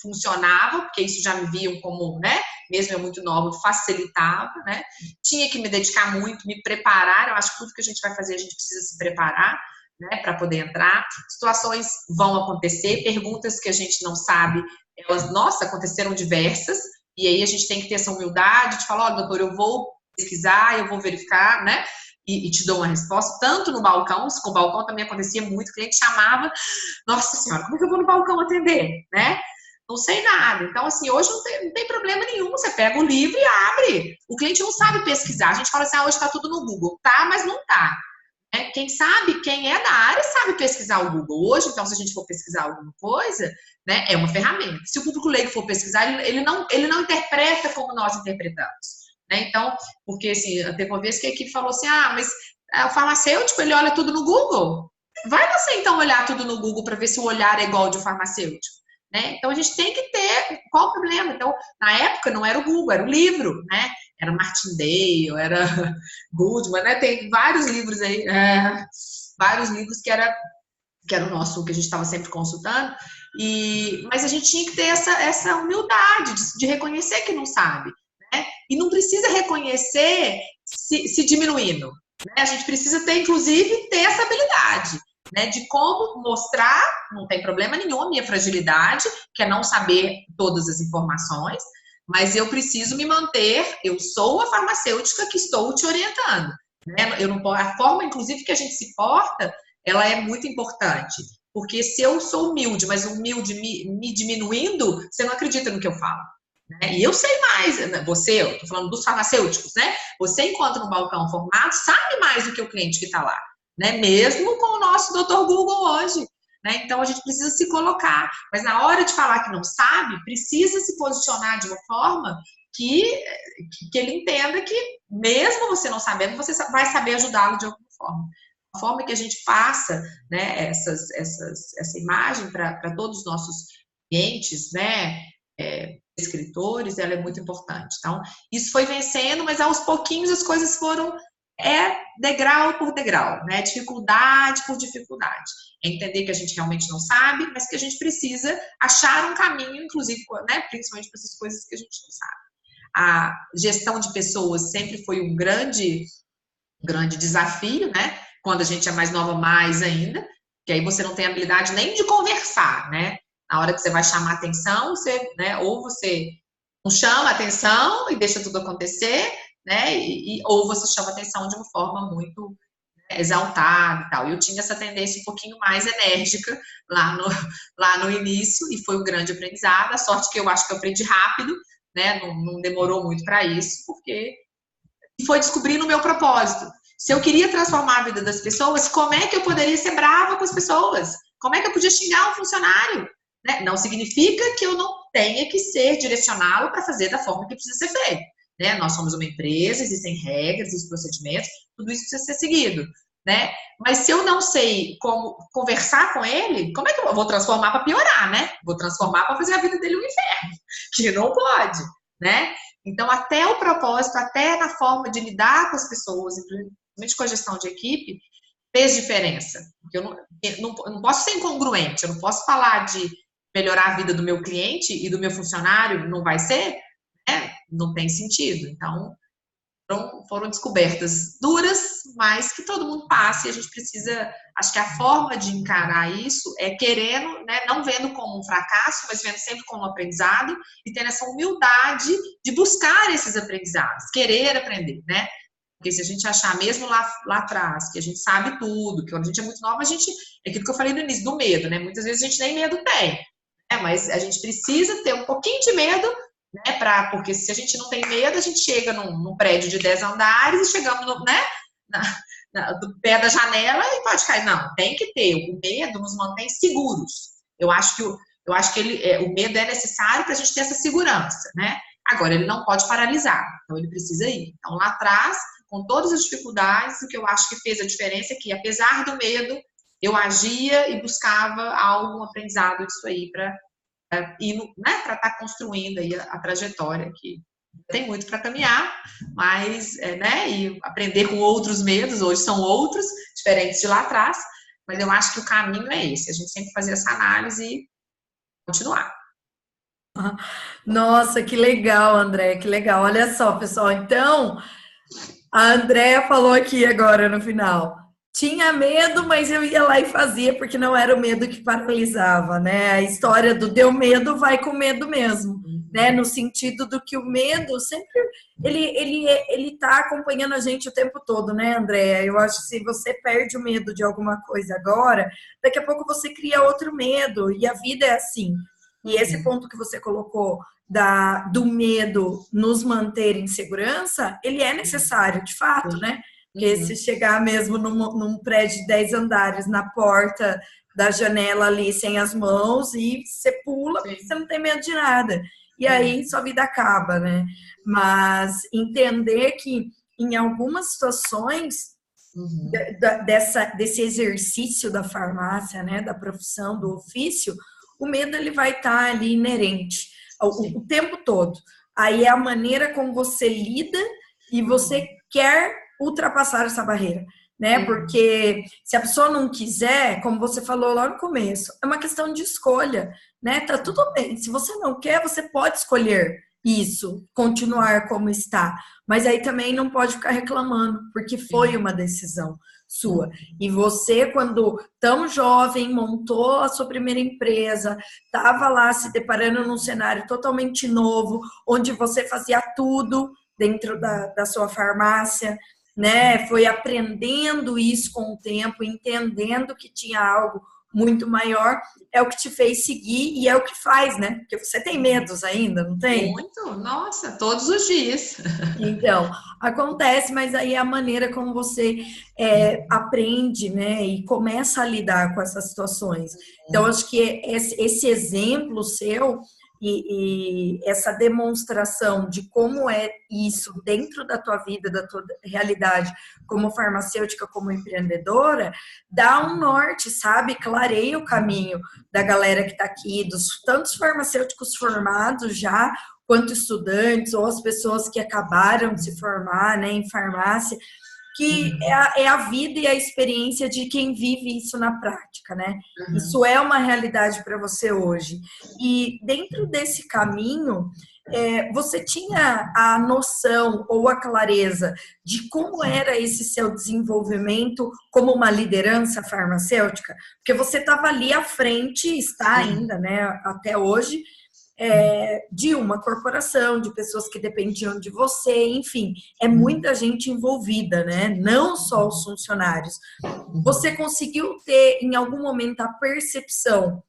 funcionava, porque isso já me viam como, né? Mesmo eu muito nova, facilitava, né? Tinha que me dedicar muito, me preparar. Eu acho que tudo que a gente vai fazer, a gente precisa se preparar, né? Para poder entrar. Situações vão acontecer, perguntas que a gente não sabe, elas, nossa, aconteceram diversas, e aí a gente tem que ter essa humildade de falar, ó, doutor, eu vou pesquisar, eu vou verificar, né? E te dou uma resposta, tanto no balcão, isso com o balcão também acontecia muito, o cliente chamava, nossa senhora, como é que eu vou no balcão atender, né? Não sei nada. Então, assim, hoje não tem problema nenhum, você pega o livro e abre. O cliente não sabe pesquisar, a gente fala assim, hoje tá tudo no Google. Tá, mas não tá. Quem sabe, quem é da área sabe pesquisar o Google. Hoje, então, se a gente for pesquisar alguma coisa, né, é uma ferramenta. Se o público leigo for pesquisar, ele não interpreta como nós interpretamos. Né? Então, porque assim, teve uma vez que a equipe falou assim, mas o farmacêutico, ele olha tudo no Google. Vai você, então, olhar tudo no Google para ver se o olhar é igual de um farmacêutico. Né? Então, a gente tem que ter qual o problema. Então, na época, não era o Google, era o livro, né? Era Martindale, era Goodman, né? Tem vários livros aí, vários livros que era o nosso, que a gente estava sempre consultando, mas a gente tinha que ter essa humildade de reconhecer que não sabe, né? E não precisa reconhecer se diminuindo, né? A gente precisa ter, inclusive, ter essa habilidade, né, de como mostrar, não tem problema nenhum, a minha fragilidade, que é não saber todas as informações, mas eu preciso me manter, eu sou a farmacêutica que estou te orientando, né? Eu não, a forma, inclusive, que a gente se porta, ela é muito importante, porque se eu sou humilde, mas humilde me diminuindo, você não acredita no que eu falo. Né? E eu sei mais, você, eu tô falando dos farmacêuticos, né? Você, enquanto no balcão formado, sabe mais do que o cliente que está lá. Né? Mesmo com o nosso Dr. Google hoje. Né? Então, a gente precisa se colocar. Mas na hora de falar que não sabe, precisa se posicionar de uma forma que ele entenda que, mesmo você não sabendo, você vai saber ajudá-lo de alguma forma. A forma que a gente passa, né, essa imagem para todos os nossos clientes, né, escritores, ela é muito importante. Então, isso foi vencendo, mas aos pouquinhos as coisas foram degrau por degrau, né? Dificuldade por dificuldade. É entender que a gente realmente não sabe, mas que a gente precisa achar um caminho, inclusive, né? Principalmente para essas coisas que a gente não sabe. A gestão de pessoas sempre foi um grande desafio, né? Quando a gente é mais nova, mais ainda, que aí você não tem habilidade nem de conversar, né? Na hora que você vai chamar atenção, né? Ou você não chama atenção e deixa tudo acontecer, né? Ou você chama atenção de uma forma muito exaltada e tal. Eu tinha essa tendência um pouquinho mais enérgica lá no início e foi um grande aprendizado. A sorte que eu acho que eu aprendi rápido, né? Não demorou muito para isso, porque foi descobrindo o meu propósito. Se eu queria transformar a vida das pessoas, como é que eu poderia ser brava com as pessoas? Como é que eu podia xingar um funcionário? Né? Não significa que eu não tenha que ser direcionado para fazer da forma que precisa ser feito. Né? Nós somos uma empresa, existem regras, existem procedimentos, tudo isso precisa ser seguido. Né? Mas se eu não sei como conversar com ele, como é que eu vou transformar para piorar, né? Vou transformar para fazer a vida dele um inferno, que não pode, né? Então, até o propósito, até na forma de lidar com as pessoas, principalmente com a gestão de equipe, fez diferença. Eu não posso ser incongruente, eu não posso falar de melhorar a vida do meu cliente e do meu funcionário, não vai ser, né? Não tem sentido. Então, foram descobertas duras, mas que todo mundo passa e a gente precisa, acho que a forma de encarar isso é querendo, né, não vendo como um fracasso, mas vendo sempre como um aprendizado e tendo essa humildade de buscar esses aprendizados, querer aprender, né? Porque se a gente achar mesmo lá atrás que a gente sabe tudo, que quando a gente é muito nova, é aquilo que eu falei no início, do medo, né? Muitas vezes a gente nem medo tem, né? Mas a gente precisa ter um pouquinho de medo, né, porque se a gente não tem medo, a gente chega num prédio de 10 andares e chegamos do pé da janela e pode cair. Não, tem que ter. O medo nos mantém seguros. Eu acho que o medo é necessário para a gente ter essa segurança, né? Agora, ele não pode paralisar, então ele precisa ir. Então, lá atrás, com todas as dificuldades, o que eu acho que fez a diferença é que, apesar do medo, eu agia e buscava algum aprendizado disso aí para ir, né, para estar construindo aí a trajetória que tem muito para caminhar, mas, né, e aprender com outros medos, hoje são outros, diferentes de lá atrás, mas eu acho que o caminho é esse, a gente sempre fazer essa análise e continuar. Nossa, que legal, André, que legal. Olha só, pessoal. Então, a Andréa falou aqui agora no final. Tinha medo, mas eu ia lá e fazia, porque não era o medo que paralisava, né? A história do deu medo vai com medo mesmo, né? No sentido do que o medo sempre ele tá acompanhando a gente o tempo todo, né, Andréa? Eu acho que se você perde o medo de alguma coisa agora, daqui a pouco você cria outro medo, e a vida é assim. E esse ponto que você colocou do medo nos manter em segurança, ele é necessário, de fato, né? Porque se chegar mesmo num prédio de 10 andares, na porta da janela ali, sem as mãos, e você pula, porque você não tem medo de nada. E aí sua vida acaba, né? Mas entender que em algumas situações desse exercício da farmácia, né? Da profissão, do ofício, o medo ele vai estar ali inerente o tempo todo. Aí é a maneira como você lida e você quer ultrapassar essa barreira, né? Porque se a pessoa não quiser, como você falou lá no começo, é uma questão de escolha, né? Tá tudo bem. Se você não quer, você pode escolher isso, continuar como está. Mas aí também não pode ficar reclamando, porque foi uma decisão sua. E você, quando tão jovem, montou a sua primeira empresa, estava lá se deparando num cenário totalmente novo, onde você fazia tudo dentro da sua farmácia, né? Foi aprendendo isso com o tempo, entendendo que tinha algo muito maior, é o que te fez seguir e é o que faz, né? Porque você tem medos ainda, não tem? Muito, nossa, todos os dias. Então, acontece, mas aí é a maneira como você aprende, né, e começa a lidar com essas situações. Então, acho que esse exemplo seu e essa demonstração de como é isso dentro da tua vida, da tua realidade, como farmacêutica, como empreendedora, dá um norte, sabe? Clareia o caminho da galera que está aqui, dos tantos farmacêuticos formados já, quanto estudantes ou as pessoas que acabaram de se formar, né, em farmácia, que é a vida e a experiência de quem vive isso na prática, né? Isso é uma realidade para você hoje. E dentro desse caminho, você tinha a noção ou a clareza de como era esse seu desenvolvimento como uma liderança farmacêutica? Porque você estava ali à frente, está ainda, né, até hoje, de uma corporação, de pessoas que dependiam de você, enfim, é muita gente envolvida, né? Não só os funcionários. Você conseguiu ter, em algum momento, a percepção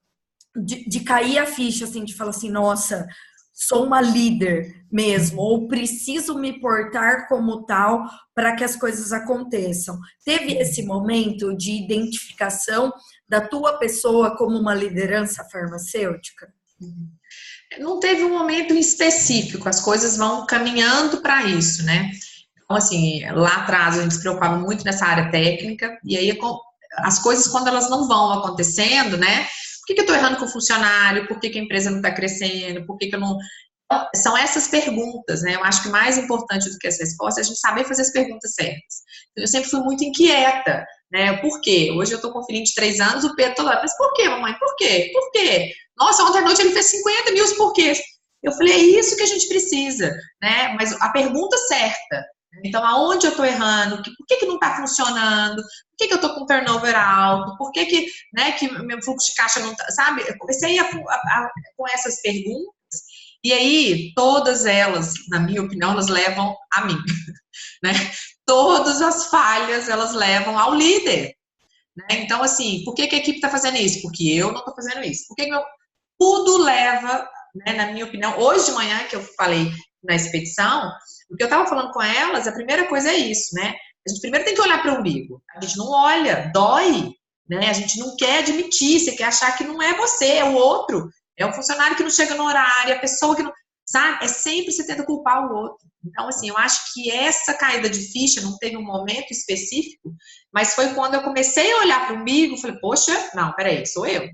de cair a ficha, assim, de falar assim, nossa, sou uma líder mesmo, ou preciso me portar como tal para que as coisas aconteçam. Teve esse momento de identificação da tua pessoa como uma liderança farmacêutica? Não teve um momento específico, as coisas vão caminhando para isso, né? Então, assim, lá atrás a gente se preocupava muito nessa área técnica, e aí as coisas, quando elas não vão acontecendo, né? Por que eu estou errando com o funcionário? Por que a empresa não está crescendo? Por que eu não. São essas perguntas, né? Eu acho que mais importante do que essa resposta é a gente saber fazer as perguntas certas. Eu sempre fui muito inquieta, né? Por quê? Hoje eu tô com um filhinho de 3 anos, o Pedro tá lá, mas por quê, mamãe? Por quê? Por quê? Nossa, ontem à noite ele fez 50 mil porquês. Eu falei, é isso que a gente precisa, né? Mas a pergunta certa. Então, aonde eu tô errando? Por que não tá funcionando? Por que eu tô com turnover alto? Por que né, que meu fluxo de caixa não tá, sabe? Eu comecei com essas perguntas. E aí, todas elas, na minha opinião, elas levam a mim, né? Todas as falhas, elas levam ao líder, né? Então, assim, por que a equipe está fazendo isso? Porque eu não estou fazendo isso. Tudo leva, né, na minha opinião, hoje de manhã que eu falei na expedição, o que eu estava falando com elas, a primeira coisa é isso, né? A gente primeiro tem que olhar para o umbigo. A gente não olha, dói, né? A gente não quer admitir, você quer achar que não é você, é o outro. É o funcionário que não chega no horário, a pessoa que não. sabe? É sempre você tenta culpar o outro. Então, assim, eu acho que essa caída de ficha não teve um momento específico, mas foi quando eu comecei a olhar para o umbigo, falei, poxa, não, peraí, sou eu.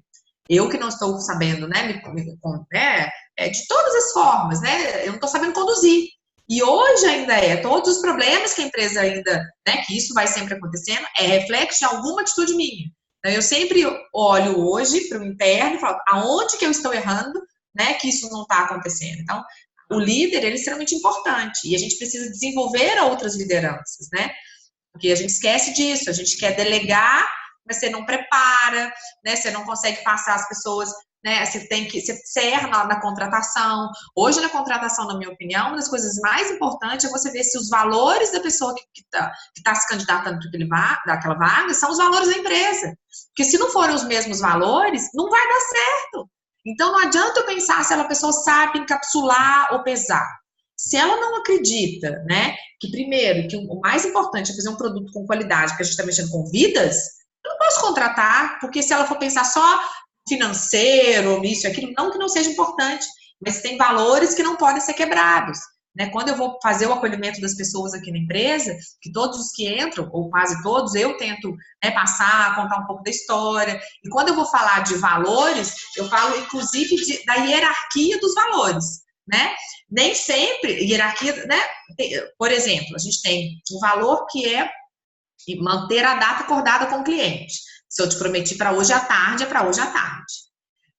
Eu que não estou sabendo, né, de todas as formas, né, eu não estou sabendo conduzir. E hoje ainda todos os problemas que a empresa ainda, né, que isso vai sempre acontecendo, é reflexo de alguma atitude minha. Então, eu sempre olho hoje para o interno e falo, aonde que eu estou errando, né, que isso não está acontecendo. Então, o líder, ele é extremamente importante e a gente precisa desenvolver outras lideranças, né, porque a gente esquece disso, a gente quer delegar, mas você não prepara, né, você não consegue passar as pessoas, né, você erra na contratação. Hoje, na contratação, na minha opinião, uma das coisas mais importantes é você ver se os valores da pessoa que tá se candidatando para aquela vaga são os valores da empresa. Porque se não forem os mesmos valores, não vai dar certo. Então, não adianta eu pensar se a pessoa sabe encapsular ou pesar. Se ela não acredita, né, que primeiro, que o mais importante é fazer um produto com qualidade, porque a gente está mexendo com vidas, eu não posso contratar, porque se ela for pensar só financeiro, isso e aquilo, não que não seja importante, mas tem valores que não podem ser quebrados. Né? Quando eu vou fazer o acolhimento das pessoas aqui na empresa, que todos os que entram, ou quase todos, eu tento, né, passar, contar um pouco da história. E quando eu vou falar de valores, eu falo, inclusive, da hierarquia dos valores. Né? Nem sempre, hierarquia, né? Por exemplo, a gente tem um valor que é manter a data acordada com o cliente. Se eu te prometi para hoje à tarde, é para hoje à tarde.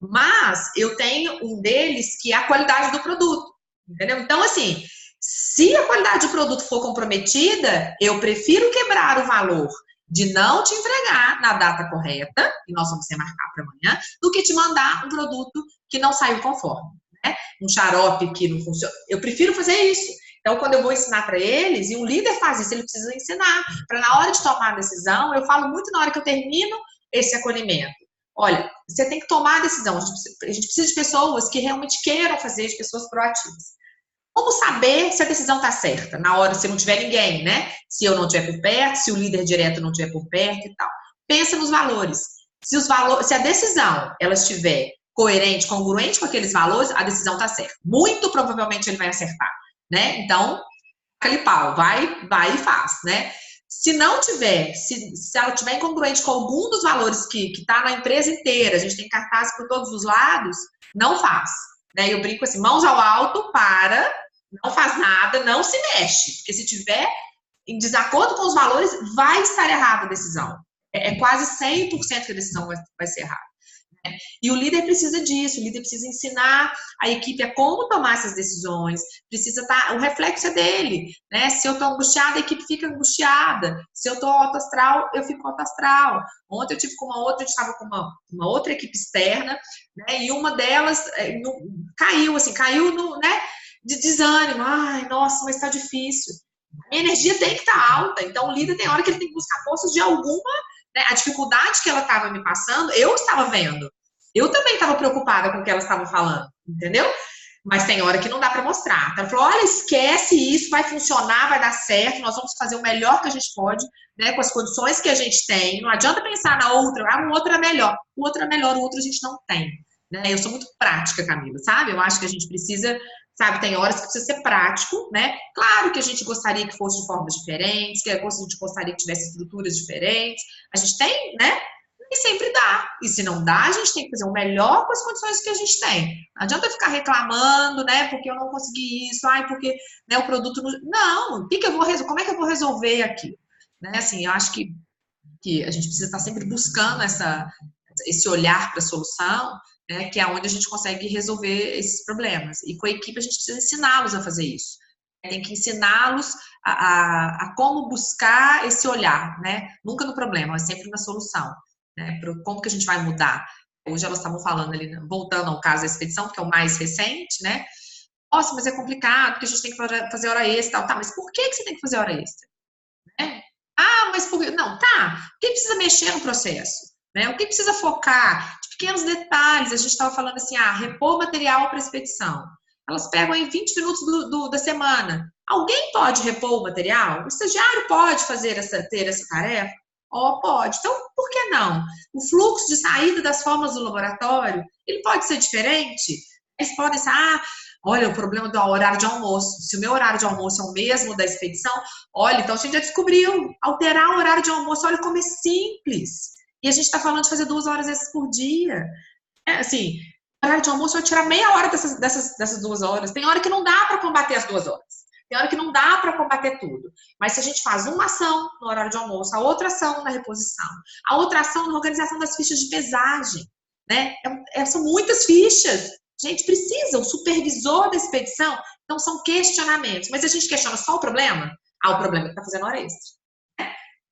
Mas eu tenho um deles que é a qualidade do produto, entendeu? Então, assim, se a qualidade do produto for comprometida, eu prefiro quebrar o valor de não te entregar na data correta, e nós vamos marcar para amanhã, do que te mandar um produto que não saiu conforme, né? Um xarope que não funciona. Eu prefiro fazer isso. Então, quando eu vou ensinar para eles, e um líder faz isso, ele precisa ensinar, para na hora de tomar a decisão, eu falo muito na hora que eu termino esse acolhimento. Olha, você tem que tomar a decisão, a gente precisa de pessoas que realmente queiram fazer, de pessoas proativas. Como saber se a decisão está certa? Na hora, se não tiver ninguém, né? Se eu não estiver por perto, se o líder direto não estiver por perto e tal. Pensa nos valores. Se a decisão ela estiver coerente, congruente com aqueles valores, a decisão está certa. Muito provavelmente ele vai acertar. Né? Então, aquele pau, vai e faz, né? Se não tiver, se ela tiver incongruente com algum dos valores que está na empresa inteira, a gente tem cartazes por todos os lados, não faz. Né? Eu brinco assim, mãos ao alto, não faz nada, não se mexe. Porque se tiver em desacordo com os valores, vai estar errada a decisão. É quase 100% que a decisão vai ser errada. E o líder precisa disso, o líder precisa ensinar a equipe a como tomar essas decisões, precisa estar, o reflexo é dele, né? Se eu estou angustiada, a equipe fica angustiada, se eu estou alto astral, eu fico alto astral. Ontem eu tive com a gente estava com uma outra equipe externa, né? E uma delas caiu no, né, de desânimo, ai, nossa, mas está difícil. A energia tem que estar alta, então o líder tem hora que ele tem que buscar forças de alguma. Né, a dificuldade que ela estava me passando, eu estava vendo. Eu também estava preocupada com o que elas estavam falando, entendeu? Mas tem hora que não dá para mostrar. Então, ela falou, olha, esquece isso, vai funcionar, vai dar certo, nós vamos fazer o melhor que a gente pode, né, com as condições que a gente tem. Não adianta pensar na outra, o outro é melhor. O outro é melhor, o outro a gente não tem. Né? Eu sou muito prática, Camila, sabe? Eu acho que a gente precisa... Sabe, tem horas que precisa ser prático, né? Claro que a gente gostaria que fosse de formas diferentes, que a gente gostaria que tivesse estruturas diferentes. A gente tem, né? E sempre dá. E se não dá, a gente tem que fazer o melhor com as condições que a gente tem. Não adianta ficar reclamando, né? Porque eu não consegui isso, porque né, o produto não... Não, como é que eu vou resolver aqui? Né? Assim, eu acho que a gente precisa estar sempre buscando esse olhar para a solução, né, que é onde a gente consegue resolver esses problemas. E com a equipe a gente precisa ensiná-los a fazer isso. Tem que ensiná-los a como buscar esse olhar, né? Nunca no problema, mas sempre na solução. Né? Como que a gente vai mudar? Hoje elas estavam falando ali, voltando ao caso da expedição, que é o mais recente, né? Nossa, mas é complicado, porque a gente tem que fazer hora extra e tal. Tá, mas por que você tem que fazer hora extra? Né? Mas por que? Não, tá. Por que precisa mexer no processo? Né? O que precisa focar? De pequenos detalhes. A gente estava falando assim, repor material para expedição. Elas pegam aí 20 minutos da semana. Alguém pode repor o material? O estagiário pode ter essa tarefa? Pode. Então, por que não? O fluxo de saída das formas do laboratório, ele pode ser diferente? Eles podem ser, Olha, o problema do horário de almoço. Se o meu horário de almoço é o mesmo da expedição, olha, então a gente já descobriu. Alterar o horário de almoço, olha como é simples. E a gente está falando de fazer 2 horas extras por dia. Assim, o horário de almoço vai tirar meia hora dessas 2 horas. Tem hora que não dá para combater as 2 horas. Tem hora que não dá para combater tudo. Mas se a gente faz uma ação no horário de almoço, a outra ação na reposição, a outra ação na organização das fichas de pesagem, né? São muitas fichas. A gente precisa, o supervisor da expedição, então são questionamentos. Mas a gente questiona só o problema? O problema é que está fazendo hora extra.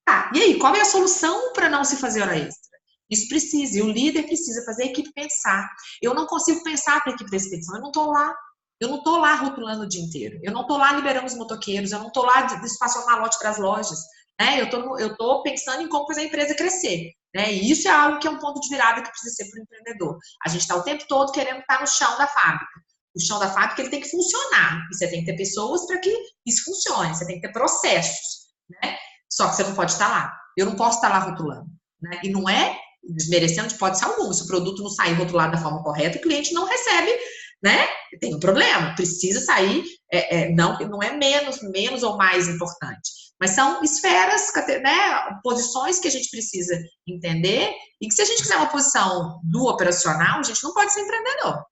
Tá, e aí, qual é a solução para não se fazer hora extra? Isso precisa, e o líder precisa fazer a equipe pensar. Eu não consigo pensar para a equipe da expedição, eu não estou lá. Eu não estou lá rotulando o dia inteiro. Eu não estou lá liberando os motoqueiros, eu não estou lá despachando malote para as lojas. Né? Eu estou pensando em como fazer a empresa crescer. Né? E isso é algo que é um ponto de virada que precisa ser para o empreendedor. A gente está o tempo todo querendo estar no chão da fábrica. O chão da fábrica ele tem que funcionar. E você tem que ter pessoas para que isso funcione. Você tem que ter processos. Né? Só que você não pode estar lá. Eu não posso estar lá rotulando. Né? E não é desmerecendo de hipótese alguma. Se o produto não sair rotulado da forma correta, o cliente não recebe, né? Tem um problema, precisa sair, não é menos ou mais importante, mas são esferas, né, posições que a gente precisa entender e que se a gente quiser uma posição do operacional, a gente não pode ser empreendedor.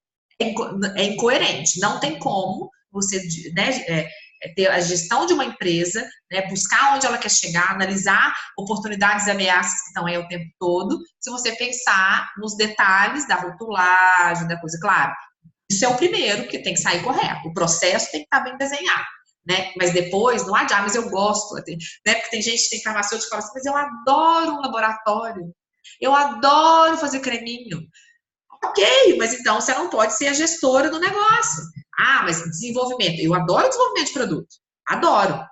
É incoerente, não tem como você, né, ter a gestão de uma empresa, né, buscar onde ela quer chegar, analisar oportunidades e ameaças que estão aí o tempo todo, se você pensar nos detalhes da rotulagem, da coisa, claro. Isso é o primeiro, que tem que sair correto. O processo tem que estar bem desenhado, né? Mas depois, não adianta, mas eu gosto, né? Porque tem gente que tem farmacêutico que fala assim, mas eu adoro um laboratório, eu adoro fazer creminho. Ok, mas então você não pode ser a gestora do negócio. Mas desenvolvimento, eu adoro desenvolvimento de produto, adoro,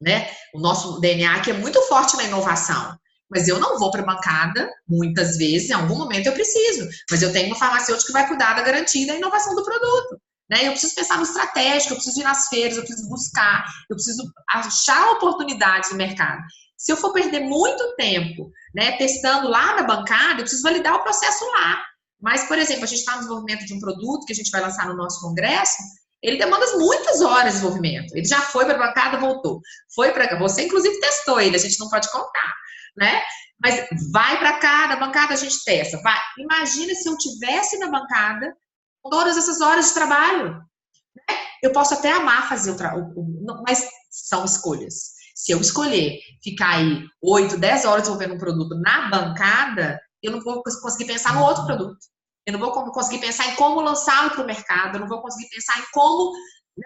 né? O nosso DNA aqui é muito forte na inovação. Mas eu não vou para a bancada, muitas vezes, em algum momento eu preciso. Mas eu tenho uma farmacêutica que vai cuidar da garantia e da inovação do produto. Né? Eu preciso pensar no estratégico, eu preciso ir nas feiras, eu preciso buscar, eu preciso achar oportunidades no mercado. Se eu for perder muito tempo, né, testando lá na bancada, eu preciso validar o processo lá. Mas, por exemplo, a gente está no desenvolvimento de um produto que a gente vai lançar no nosso congresso, ele demanda muitas horas de desenvolvimento. Ele já foi para a bancada, voltou. Foi para cá. Você, inclusive, testou ele, a gente não pode contar. Né? Mas vai para cá, na bancada a gente testa. Vai. Imagina se eu tivesse na bancada com todas essas horas de trabalho. Né? Eu posso até amar fazer mas são escolhas. Se eu escolher ficar aí 8, 10 horas desenvolvendo um produto na bancada, eu não vou conseguir pensar no outro produto. Eu não vou conseguir pensar em como lançá-lo para o mercado, eu não vou conseguir pensar em como,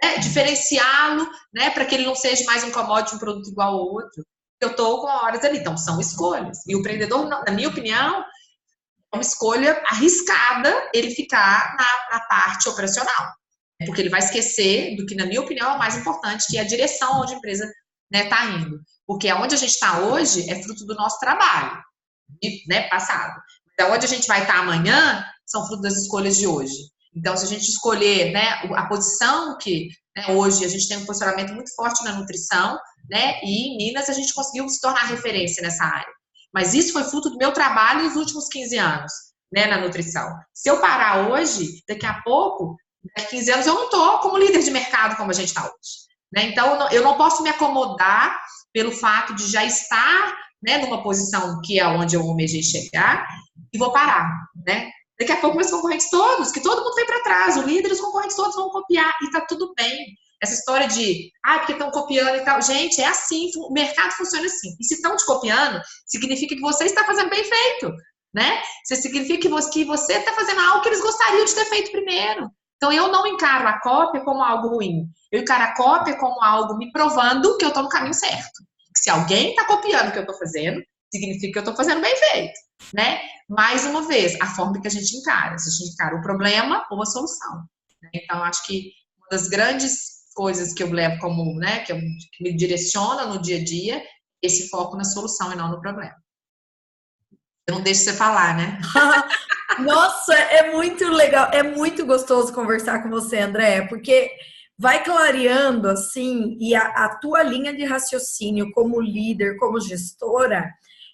né, diferenciá-lo, né, para que ele não seja mais um commodity, um produto igual ao outro. Eu estou com horas ali. Então, são escolhas. E o empreendedor, na minha opinião, é uma escolha arriscada ele ficar na parte operacional. Porque ele vai esquecer do que, na minha opinião, é o mais importante, que é a direção onde a empresa está indo. Porque onde a gente está hoje é fruto do nosso trabalho, né, passado. Então, onde a gente vai estar amanhã são fruto das escolhas de hoje. Então, se a gente escolher, né, a posição que, né, hoje a gente tem um posicionamento muito forte na nutrição, né, e em Minas a gente conseguiu se tornar referência nessa área. Mas isso foi fruto do meu trabalho nos últimos 15 anos, né, na nutrição. Se eu parar hoje, daqui a pouco, daqui a 15 anos, eu não estou como líder de mercado como a gente está hoje. Né? Então, eu não posso me acomodar pelo fato de já estar, né, numa posição que é onde eu almejei chegar e vou parar, né? Daqui a pouco meus concorrentes todos, que todo mundo vem para trás, o líder, os concorrentes todos vão copiar e tá tudo bem. Essa história de, porque estão copiando e tal. Gente, é assim, o mercado funciona assim. E se estão te copiando, significa que você está fazendo bem feito, né? Isso significa que você está fazendo algo que eles gostariam de ter feito primeiro. Então, eu não encaro a cópia como algo ruim. Eu encaro a cópia como algo me provando que eu estou no caminho certo. Se alguém está copiando o que eu estou fazendo, significa que eu estou fazendo bem feito, né? Mais uma vez, a forma que a gente encara. Se a gente encara o problema ou a solução. Né? Então, acho que uma das grandes coisas que eu levo como, né, que me direciona no dia a dia, esse foco na solução e não no problema. Eu não deixo você falar, né? Nossa, é muito legal, é muito gostoso conversar com você, André, porque vai clareando, assim, e a tua linha de raciocínio como líder, como gestora,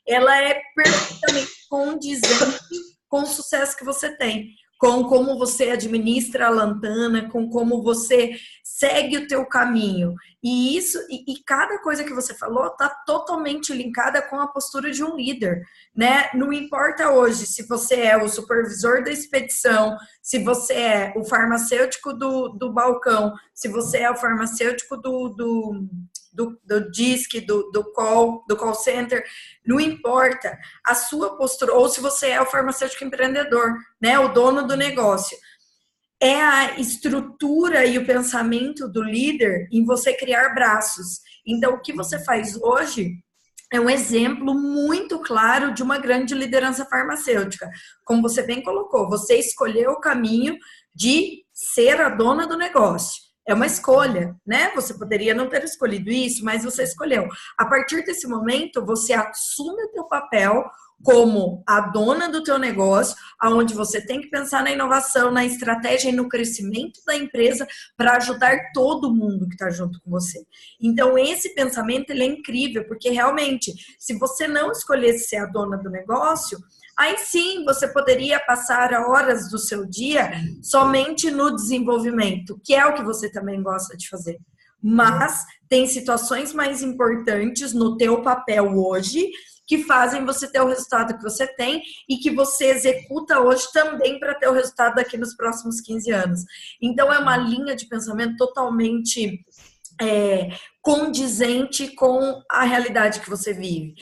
ela é perfeitamente condizente com o sucesso que você tem. com como você administra a lantana, com como você segue o teu caminho. E isso, e cada coisa que você falou está totalmente linkada com a postura de um líder, né? Não importa hoje se você é o supervisor da expedição, se você é o farmacêutico do balcão, se você é o farmacêutico do DISC, do call center, não importa a sua postura, ou se você é o farmacêutico empreendedor, né, o dono do negócio. É a estrutura e o pensamento do líder em você criar braços. Então, o que você faz hoje é um exemplo muito claro de uma grande liderança farmacêutica. Como você bem colocou, você escolheu o caminho de ser a dona do negócio. É uma escolha, né? Você poderia não ter escolhido isso, mas você escolheu. A partir desse momento, você assume o teu papel como a dona do teu negócio, aonde você tem que pensar na inovação, na estratégia e no crescimento da empresa para ajudar todo mundo que está junto com você. Então, esse pensamento ele é incrível, porque realmente, se você não escolhesse ser a dona do negócio, aí sim você poderia passar horas do seu dia somente no desenvolvimento, que é o que você também gosta de fazer. Mas tem situações mais importantes no teu papel hoje que fazem você ter o resultado que você tem e que você executa hoje também para ter o resultado daqui nos próximos 15 anos. Então, é uma linha de pensamento totalmente condizente com a realidade que você vive.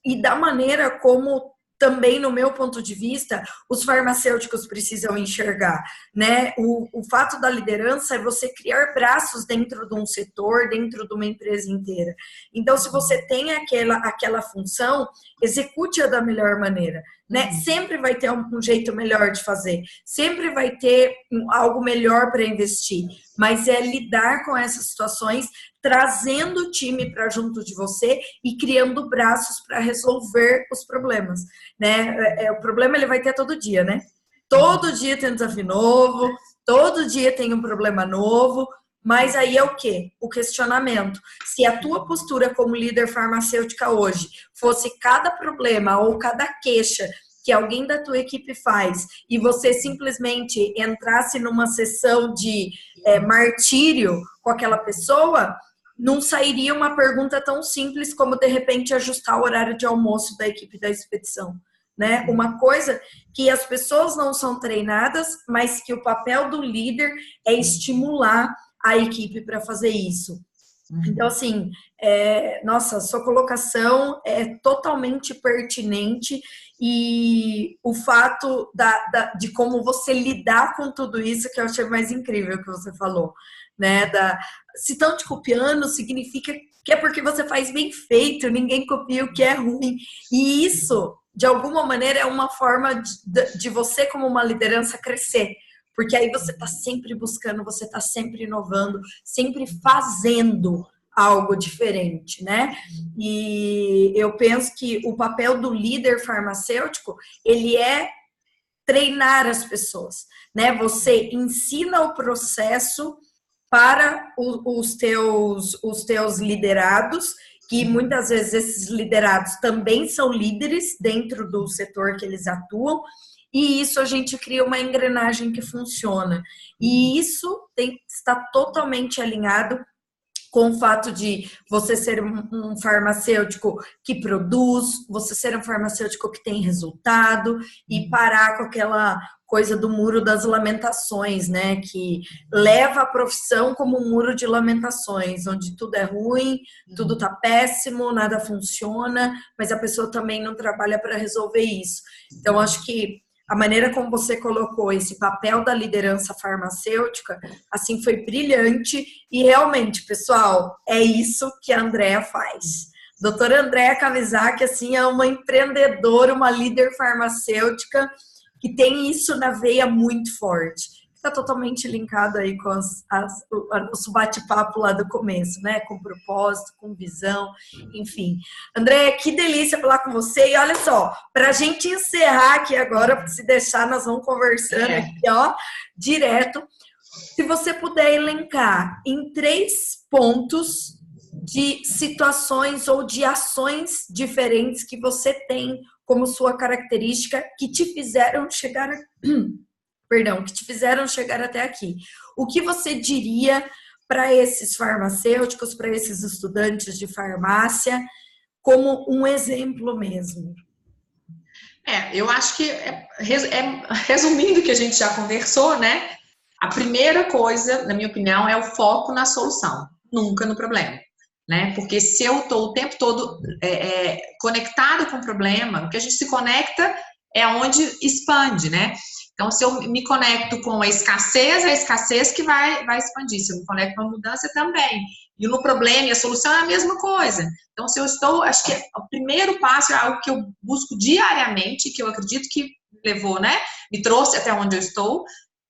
E da maneira como também, no meu ponto de vista, os farmacêuticos precisam enxergar, né? O fato da liderança é você criar braços dentro de um setor, dentro de uma empresa inteira. Então, se você tem aquela função, execute-a da melhor maneira, né? Sempre vai ter um jeito melhor de fazer, sempre vai ter algo melhor para investir, mas é lidar com essas situações, trazendo o time para junto de você e criando braços para resolver os problemas, né? O problema ele vai ter todo dia, né? Todo dia tem um desafio novo, todo dia tem um problema novo, mas aí é o quê? O questionamento. Se a tua postura como líder farmacêutica hoje fosse cada problema ou cada queixa que alguém da tua equipe faz e você simplesmente entrasse numa sessão de martírio com aquela pessoa, não sairia uma pergunta tão simples como, de repente, ajustar o horário de almoço da equipe da expedição, né? Uma coisa que as pessoas não são treinadas, mas que o papel do líder é estimular a equipe para fazer isso. Então, assim, nossa, sua colocação é totalmente pertinente e o fato de como você lidar com tudo isso que eu achei mais incrível que você falou, né? Se estão te copiando, significa que é porque você faz bem feito, ninguém copia o que é ruim. E isso, de alguma maneira, é uma forma de você, como uma liderança, crescer. Porque aí você está sempre buscando, você está sempre inovando, sempre fazendo algo diferente, né? E eu penso que o papel do líder farmacêutico, ele é treinar as pessoas, né? Você ensina o processo para os teus liderados, que muitas vezes esses liderados também são líderes dentro do setor que eles atuam, e isso a gente cria uma engrenagem que funciona. E isso está totalmente alinhado com o fato de você ser um farmacêutico que produz, você ser um farmacêutico que tem resultado e parar com aquela coisa do muro das lamentações, né? Que leva a profissão como um muro de lamentações, onde tudo é ruim, tudo tá péssimo, nada funciona, mas a pessoa também não trabalha para resolver isso. Então, acho que a maneira como você colocou esse papel da liderança farmacêutica, assim, foi brilhante e realmente, pessoal, é isso que a Andréa faz. Doutora Andréa Kawasaki, assim, é uma empreendedora, uma líder farmacêutica que tem isso na veia muito forte. Está totalmente linkado aí com o nosso bate-papo lá do começo, né? Com propósito, com visão, enfim. André, que delícia falar com você. E olha só, para a gente encerrar aqui agora, se deixar, nós vamos conversando aqui, ó, direto. Se você puder elencar em 3 pontos de situações ou de ações diferentes que você tem como sua característica que te fizeram chegar perdão, que te fizeram chegar até aqui. O que você diria para esses farmacêuticos, para esses estudantes de farmácia, como um exemplo mesmo? Eu acho que, resumindo o que a gente já conversou, né? A primeira coisa, na minha opinião, é o foco na solução, nunca no problema, né? Porque se eu estou o tempo todo conectado com o problema, o que a gente se conecta é onde expande, né? Então, se eu me conecto com a escassez que vai expandir. Se eu me conecto com a mudança, também. E no problema e a solução é a mesma coisa. Então, se eu estou, acho que o primeiro passo é algo que eu busco diariamente, que eu acredito que me levou, né? Me trouxe até onde eu estou,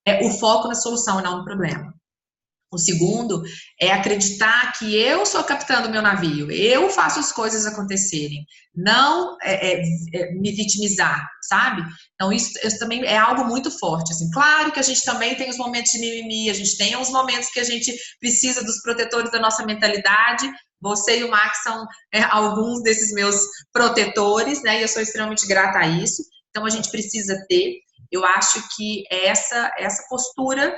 é o foco na solução e não no problema. O segundo é acreditar que eu sou capitã do meu navio, eu faço as coisas acontecerem, não me vitimizar, sabe? Então, isso também é algo muito forte. Assim. Claro que a gente também tem os momentos de mimimi, a gente tem os momentos que a gente precisa dos protetores da nossa mentalidade. Você e o Max são alguns desses meus protetores, né? E eu sou extremamente grata a isso. Então, a gente precisa ter, eu acho que essa postura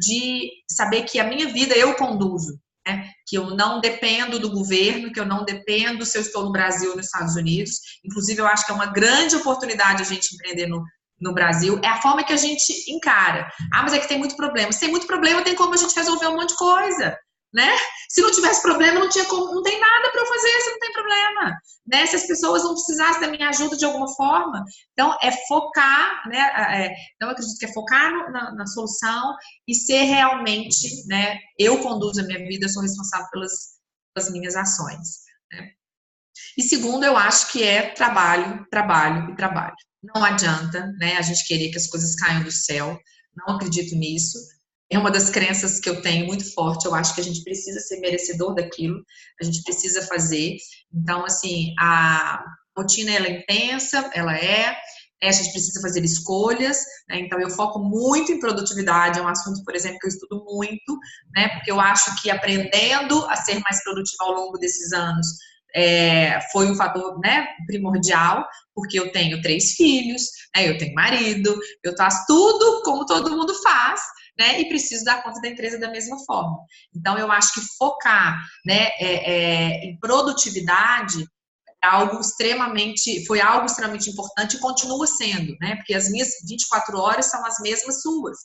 de saber que a minha vida eu conduzo, né? Que eu não dependo do governo, que eu não dependo se eu estou no Brasil ou nos Estados Unidos. Inclusive, eu acho que é uma grande oportunidade a gente empreender no Brasil. É a forma que a gente encara. Mas é que tem muito problema. Se tem muito problema, tem como a gente resolver um monte de coisa, né? Se não tivesse problema, não tem nada para eu fazer se não tem problema, né? Se as pessoas não precisassem da minha ajuda de alguma forma. Então, é focar, né? Então, eu acredito que é focar na solução e ser realmente, né? Eu conduzo a minha vida, eu sou responsável pelas minhas ações, né? E segundo, eu acho que é trabalho, trabalho e trabalho. Não adianta, né? A gente querer que as coisas caiam do céu. Não acredito nisso. É uma das crenças que eu tenho muito forte. Eu acho que a gente precisa ser merecedor daquilo, a gente precisa fazer. Então, assim, a rotina ela é intensa, a gente precisa fazer escolhas, né? Então eu foco muito em produtividade, é um assunto, por exemplo, que eu estudo muito, né? Porque eu acho que aprendendo a ser mais produtiva ao longo desses anos foi um fator, né, primordial, porque eu tenho 3 filhos, né? Eu tenho marido, eu faço tudo como todo mundo faz, né, e preciso dar conta da empresa da mesma forma. Então, eu acho que focar, né, em produtividade foi algo extremamente importante e continua sendo, né, porque as minhas 24 horas são as mesmas suas.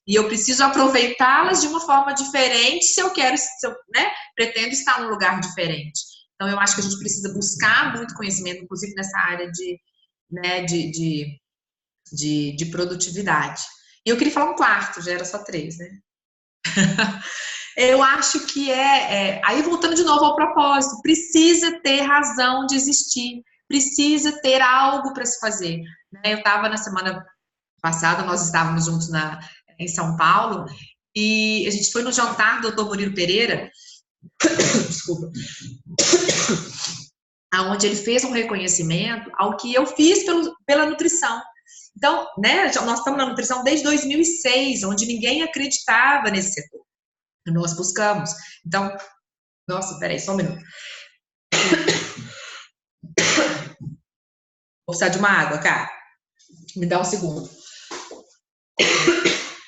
E eu preciso aproveitá-las de uma forma diferente se eu né, pretendo estar num lugar diferente. Então, eu acho que a gente precisa buscar muito conhecimento, inclusive nessa área né, de produtividade. E eu queria falar um quarto, já era só 3, né? Eu acho que aí voltando de novo ao propósito, precisa ter razão de existir, precisa ter algo para se fazer. Eu estava na semana passada, nós estávamos juntos em São Paulo, e a gente foi no jantar do Dr. Murilo Pereira, desculpa, onde ele fez um reconhecimento ao que eu fiz pela nutrição. Então, né, nós estamos na nutrição desde 2006, onde ninguém acreditava nesse setor. Nós buscamos. Então, nossa, peraí, só um minuto. Vou precisar de uma água, cara. Me dá um segundo.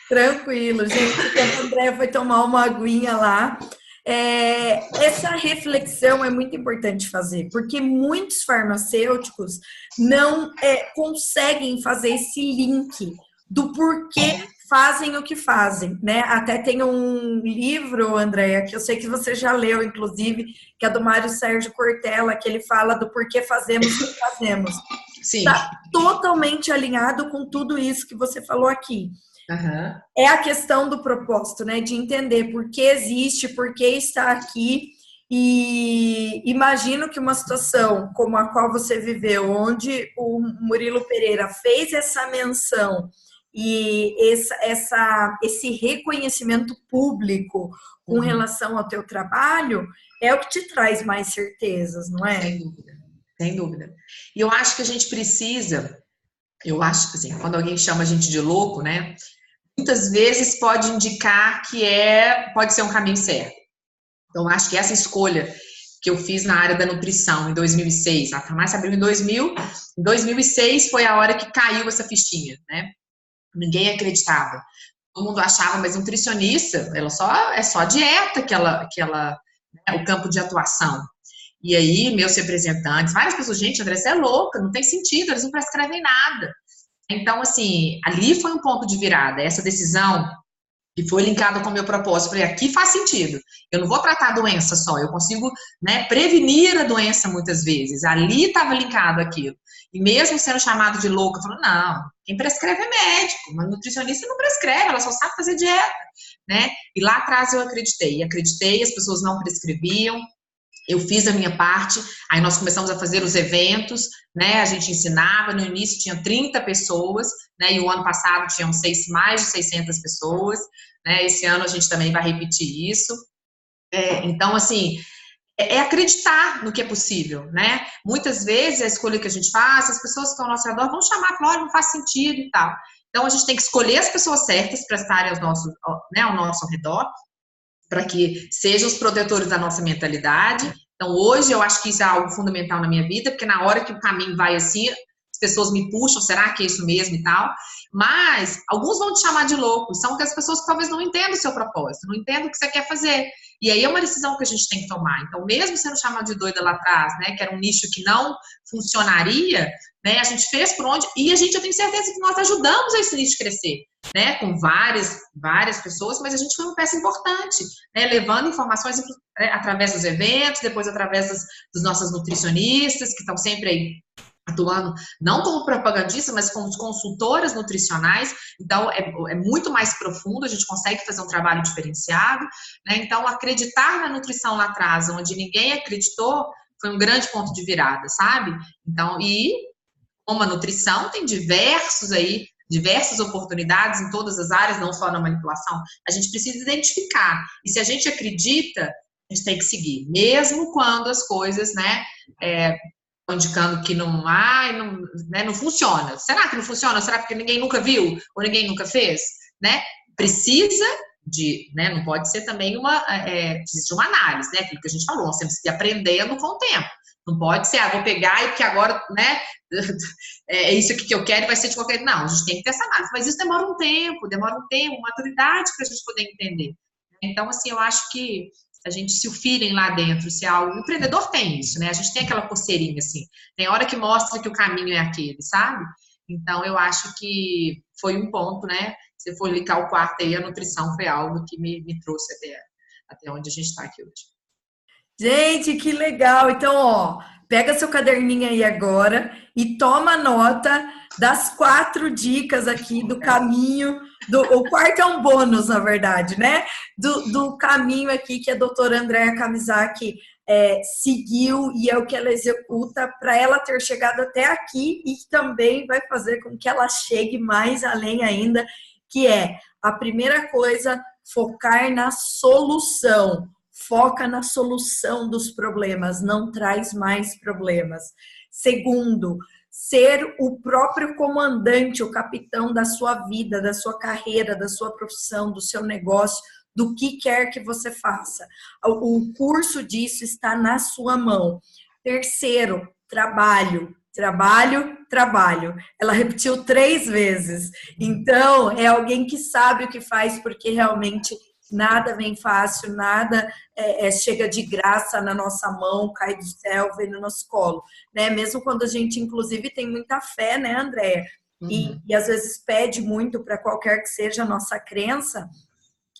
Tranquilo, gente. Quando a Andréia foi tomar uma aguinha lá, essa reflexão é muito importante fazer, porque muitos farmacêuticos não conseguem fazer esse link do porquê fazem o que fazem, né? Até tem um livro, Andréia, que eu sei que você já leu, inclusive, que é do Mário Sérgio Cortella, que ele fala do porquê fazemos o que fazemos. Sim. Está totalmente alinhado com tudo isso que você falou aqui. Uhum. É a questão do propósito, né? De entender por que existe, por que está aqui. E imagino que uma situação como a qual você viveu, onde o Murilo Pereira fez essa menção e esse reconhecimento público com relação ao teu trabalho, é o que te traz mais certezas, não é? Sem dúvida, sem dúvida. E eu acho que a gente precisa, eu acho que assim, quando alguém chama a gente de louco, né? Muitas vezes pode indicar que pode ser um caminho certo. Então, acho que essa escolha que eu fiz na área da nutrição em 2006, a farmácia abriu em 2000, em 2006 foi a hora que caiu essa fichinha, né? Ninguém acreditava. Todo mundo achava, mas nutricionista, é só dieta né, o campo de atuação. E aí, meus representantes, várias pessoas, gente, André, você é louca, não tem sentido, eles não prescrevem nada. Então, assim, ali foi um ponto de virada, essa decisão que foi linkada com o meu propósito. Falei, aqui faz sentido. Eu não vou tratar a doença só, eu consigo, né, prevenir a doença muitas vezes. Ali estava linkado aquilo. E mesmo sendo chamado de louca, eu falei, não, quem prescreve é médico, mas nutricionista não prescreve, ela só sabe fazer dieta, né? E lá atrás eu acreditei, as pessoas não prescreviam, eu fiz a minha parte, aí nós começamos a fazer os eventos, né, a gente ensinava, no início tinha 30 pessoas, né, e o ano passado tinham mais de 600 pessoas, né, esse ano a gente também vai repetir isso. Então, assim, é acreditar no que é possível, né? Muitas vezes a escolha que a gente faz, as pessoas que estão ao nosso redor vão chamar, falar, olha, não faz sentido e tal. Então, a gente tem que escolher as pessoas certas para estarem ao nosso redor, para que sejam os protetores da nossa mentalidade. Então, hoje, eu acho que isso é algo fundamental na minha vida, porque na hora que o caminho vai assim, as pessoas me puxam, será que é isso mesmo e tal? Mas, alguns vão te chamar de louco, são aquelas pessoas que talvez não entendam o seu propósito, não entendam o que você quer fazer. E aí é uma decisão que a gente tem que tomar. Então, mesmo sendo chamado de doida lá atrás, né, que era um nicho que não funcionaria, né, a gente fez por onde, e eu tenho certeza que nós ajudamos esse nicho crescer, né, com várias pessoas, mas a gente foi uma peça importante, né, levando informações através dos eventos, depois através dos nossos nutricionistas, que estão sempre aí atuando, não como propagandistas, mas como consultoras nutricionais. Então, é muito mais profundo, a gente consegue fazer um trabalho diferenciado, né? Então, acreditar na nutrição lá atrás, onde ninguém acreditou, foi um grande ponto de virada, sabe? Então, e como a nutrição tem diversas oportunidades em todas as áreas, não só na manipulação, a gente precisa identificar. E se a gente acredita, a gente tem que seguir, mesmo quando as coisas, né, estão indicando que não funciona. Será que não funciona? Será porque ninguém nunca viu? Ou ninguém nunca fez? Né? Precisa né, não pode ser também precisa de uma análise, né? Aquilo que a gente falou, nós temos que ir aprendendo com o tempo. Não pode ser, vou pegar e que agora, né, é isso aqui que eu quero e vai ser de qualquer jeito. Não, a gente tem que ter essa análise. Mas isso demora um tempo, maturidade para a gente poder entender. Então, assim, eu acho que a gente, se o feeling lá dentro, se algo... O empreendedor tem isso, né? A gente tem aquela coceirinha, assim. Tem hora que mostra que o caminho é aquele, sabe? Então, eu acho que foi um ponto, né? Se for linkar o quarto aí, a nutrição foi algo que me trouxe até onde a gente está aqui hoje. Gente, que legal! Então, ó, pega seu caderninho aí agora e toma nota das 4 dicas aqui do caminho. O quarto é um bônus, na verdade, né? Do caminho aqui que a doutora Andréa Kamizaki seguiu e é o que ela executa para ela ter chegado até aqui e também vai fazer com que ela chegue mais além ainda, que é a primeira coisa, focar na solução. Foca na solução dos problemas, não traz mais problemas. Segundo, ser o próprio comandante, o capitão da sua vida, da sua carreira, da sua profissão, do seu negócio, do que quer que você faça. O curso disso está na sua mão. Terceiro, trabalho. Ela repetiu 3 vezes. Então, é alguém que sabe o que faz, porque realmente nada vem fácil, nada chega de graça na nossa mão, cai do céu, vem no nosso colo, né? Mesmo quando a gente, inclusive, tem muita fé, né, Andréa? E às vezes pede muito para qualquer que seja a nossa crença,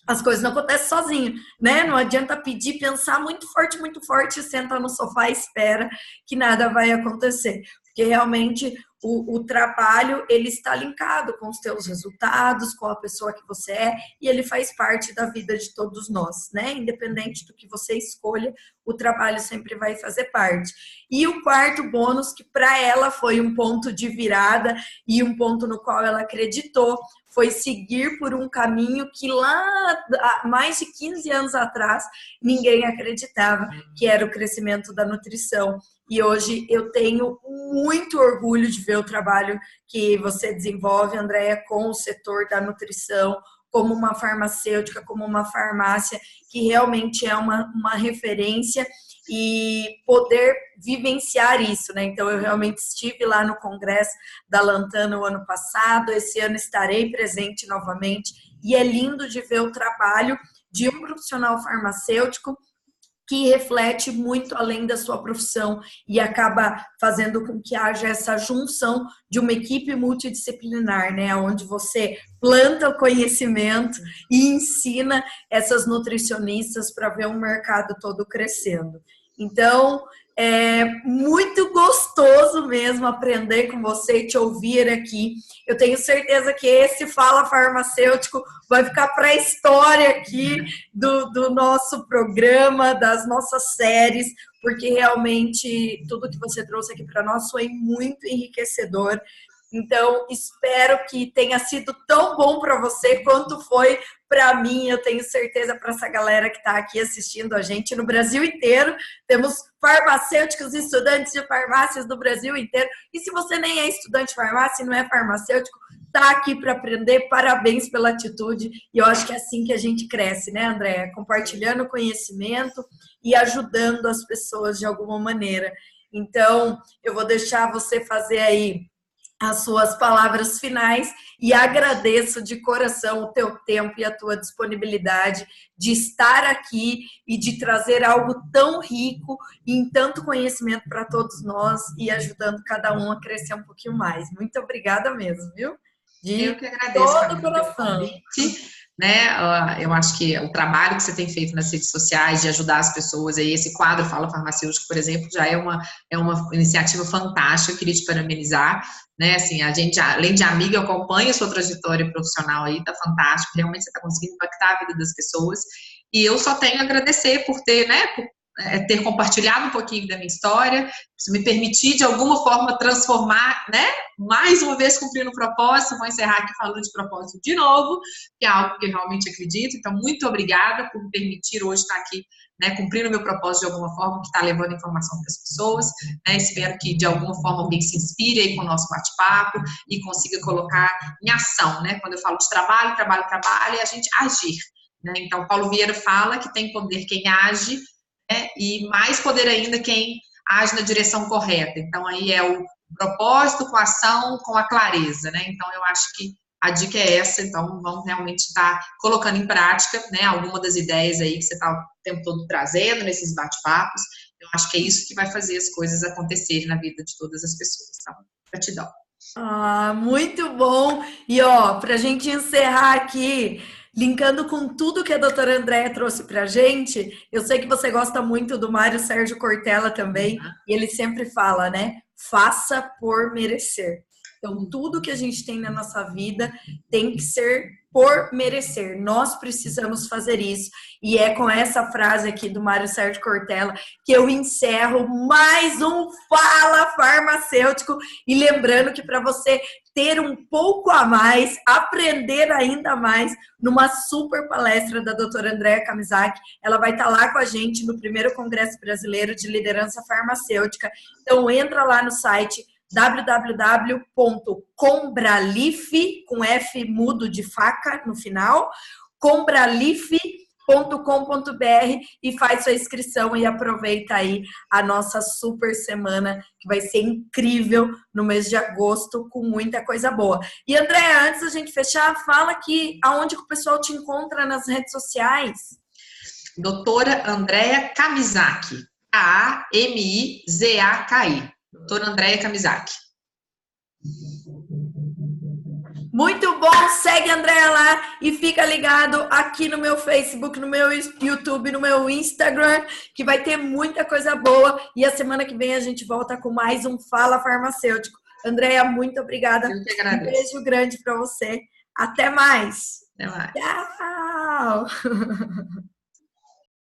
as coisas não acontecem sozinho, né? Não adianta pedir, pensar muito forte, senta no sofá e espera que nada vai acontecer. Porque realmente o trabalho, ele está linkado com os teus resultados, com a pessoa que você é, e ele faz parte da vida de todos nós, né? Independente do que você escolha, o trabalho sempre vai fazer parte. E o quarto bônus, que para ela foi um ponto de virada e um ponto no qual ela acreditou, foi seguir por um caminho que lá, há mais de 15 anos atrás, ninguém acreditava, que era o crescimento da nutrição. E hoje eu tenho muito orgulho de ver o trabalho que você desenvolve, Andréa, com o setor da nutrição, como uma farmacêutica, como uma farmácia, que realmente é uma referência e poder vivenciar isso, né? Então, eu realmente estive lá no Congresso da Lantana o ano passado, esse ano estarei presente novamente, e é lindo de ver o trabalho de um profissional farmacêutico que reflete muito além da sua profissão e acaba fazendo com que haja essa junção de uma equipe multidisciplinar, né, onde você planta o conhecimento e ensina essas nutricionistas para ver um mercado todo crescendo. Então, é muito gostoso mesmo aprender com você e te ouvir aqui. Eu tenho certeza que esse Fala Farmacêutico vai ficar para a história aqui do nosso programa, das nossas séries, porque realmente tudo que você trouxe aqui para nós foi muito enriquecedor. Então, espero que tenha sido tão bom para você quanto foi para mim. Eu tenho certeza para essa galera que está aqui assistindo a gente no Brasil inteiro. Temos farmacêuticos e estudantes de farmácias do Brasil inteiro. E se você nem é estudante de farmácia e não é farmacêutico, está aqui para aprender. Parabéns pela atitude. E eu acho que é assim que a gente cresce, né, Andréa? Compartilhando conhecimento e ajudando as pessoas de alguma maneira. Então, eu vou deixar você fazer aí as suas palavras finais e agradeço de coração o teu tempo e a tua disponibilidade de estar aqui e de trazer algo tão rico e em tanto conhecimento para todos nós e ajudando cada um a crescer um pouquinho mais. Muito obrigada mesmo, viu? Eu que agradeço, todo o Camila, coração. Né? Eu acho que o trabalho que você tem feito nas redes sociais de ajudar as pessoas, aí esse quadro Fala Farmacêutico, por exemplo, já é uma iniciativa fantástica. Eu queria te parabenizar, né? Assim, a gente, além de amiga, eu acompanho a sua trajetória profissional aí, tá fantástico, realmente você está conseguindo impactar a vida das pessoas, e eu só tenho a agradecer por ter, né, ter compartilhado um pouquinho da minha história, por me permitir de alguma forma transformar, né, mais uma vez cumprindo o propósito. Vou encerrar aqui falando de propósito de novo, que é algo que eu realmente acredito. Então, muito obrigada por me permitir hoje estar aqui, né, cumprindo o meu propósito de alguma forma, que está levando informação para as pessoas, né. Espero que de alguma forma alguém se inspire aí com o nosso bate-papo e consiga colocar em ação, né. Quando eu falo de trabalho, é a gente agir, né. Então, Paulo Vieira fala que tem poder quem age, né, e mais poder ainda quem age na direção correta. Então, aí é o propósito com a ação, com a clareza, né? Então, eu acho que a dica é essa. Então, vamos realmente estar colocando em prática, né, alguma das ideias aí que você está o tempo todo trazendo nesses bate-papos. Eu acho que é isso que vai fazer as coisas acontecerem na vida de todas as pessoas, tá? Gratidão. Ah, muito bom! E ó, para a gente encerrar aqui, linkando com tudo que a doutora Andréa trouxe para a gente, eu sei que você gosta muito do Mário Sérgio Cortella também, e ele sempre fala, né? Faça por merecer. Então, tudo que a gente tem na nossa vida tem que ser por merecer. Nós precisamos fazer isso. E é com essa frase aqui do Mário Sérgio Cortella que eu encerro mais um Fala Farmacêutico. E lembrando que para você ter um pouco a mais, aprender ainda mais, numa super palestra da doutora Andréa Kamizak, ela vai estar lá com a gente no primeiro Congresso Brasileiro de Liderança Farmacêutica. Então, entra lá no site www.combralif, com F mudo de faca no final, combralif.com.br e faz sua inscrição e aproveita aí a nossa super semana, que vai ser incrível no mês de agosto, com muita coisa boa. E Andréa, antes da gente fechar, fala aqui aonde que o pessoal te encontra nas redes sociais. Doutora Andréa Kamizak, Kamizaki. Doutora Andréa Kamizak. Muito bom, segue a Andréa lá e fica ligado aqui no meu Facebook, no meu YouTube, no meu Instagram, que vai ter muita coisa boa. E a semana que vem a gente volta com mais um Fala Farmacêutico. Andréa, muito obrigada. Eu que agradeço. Um beijo grande para você. Até mais. Até mais. Tchau.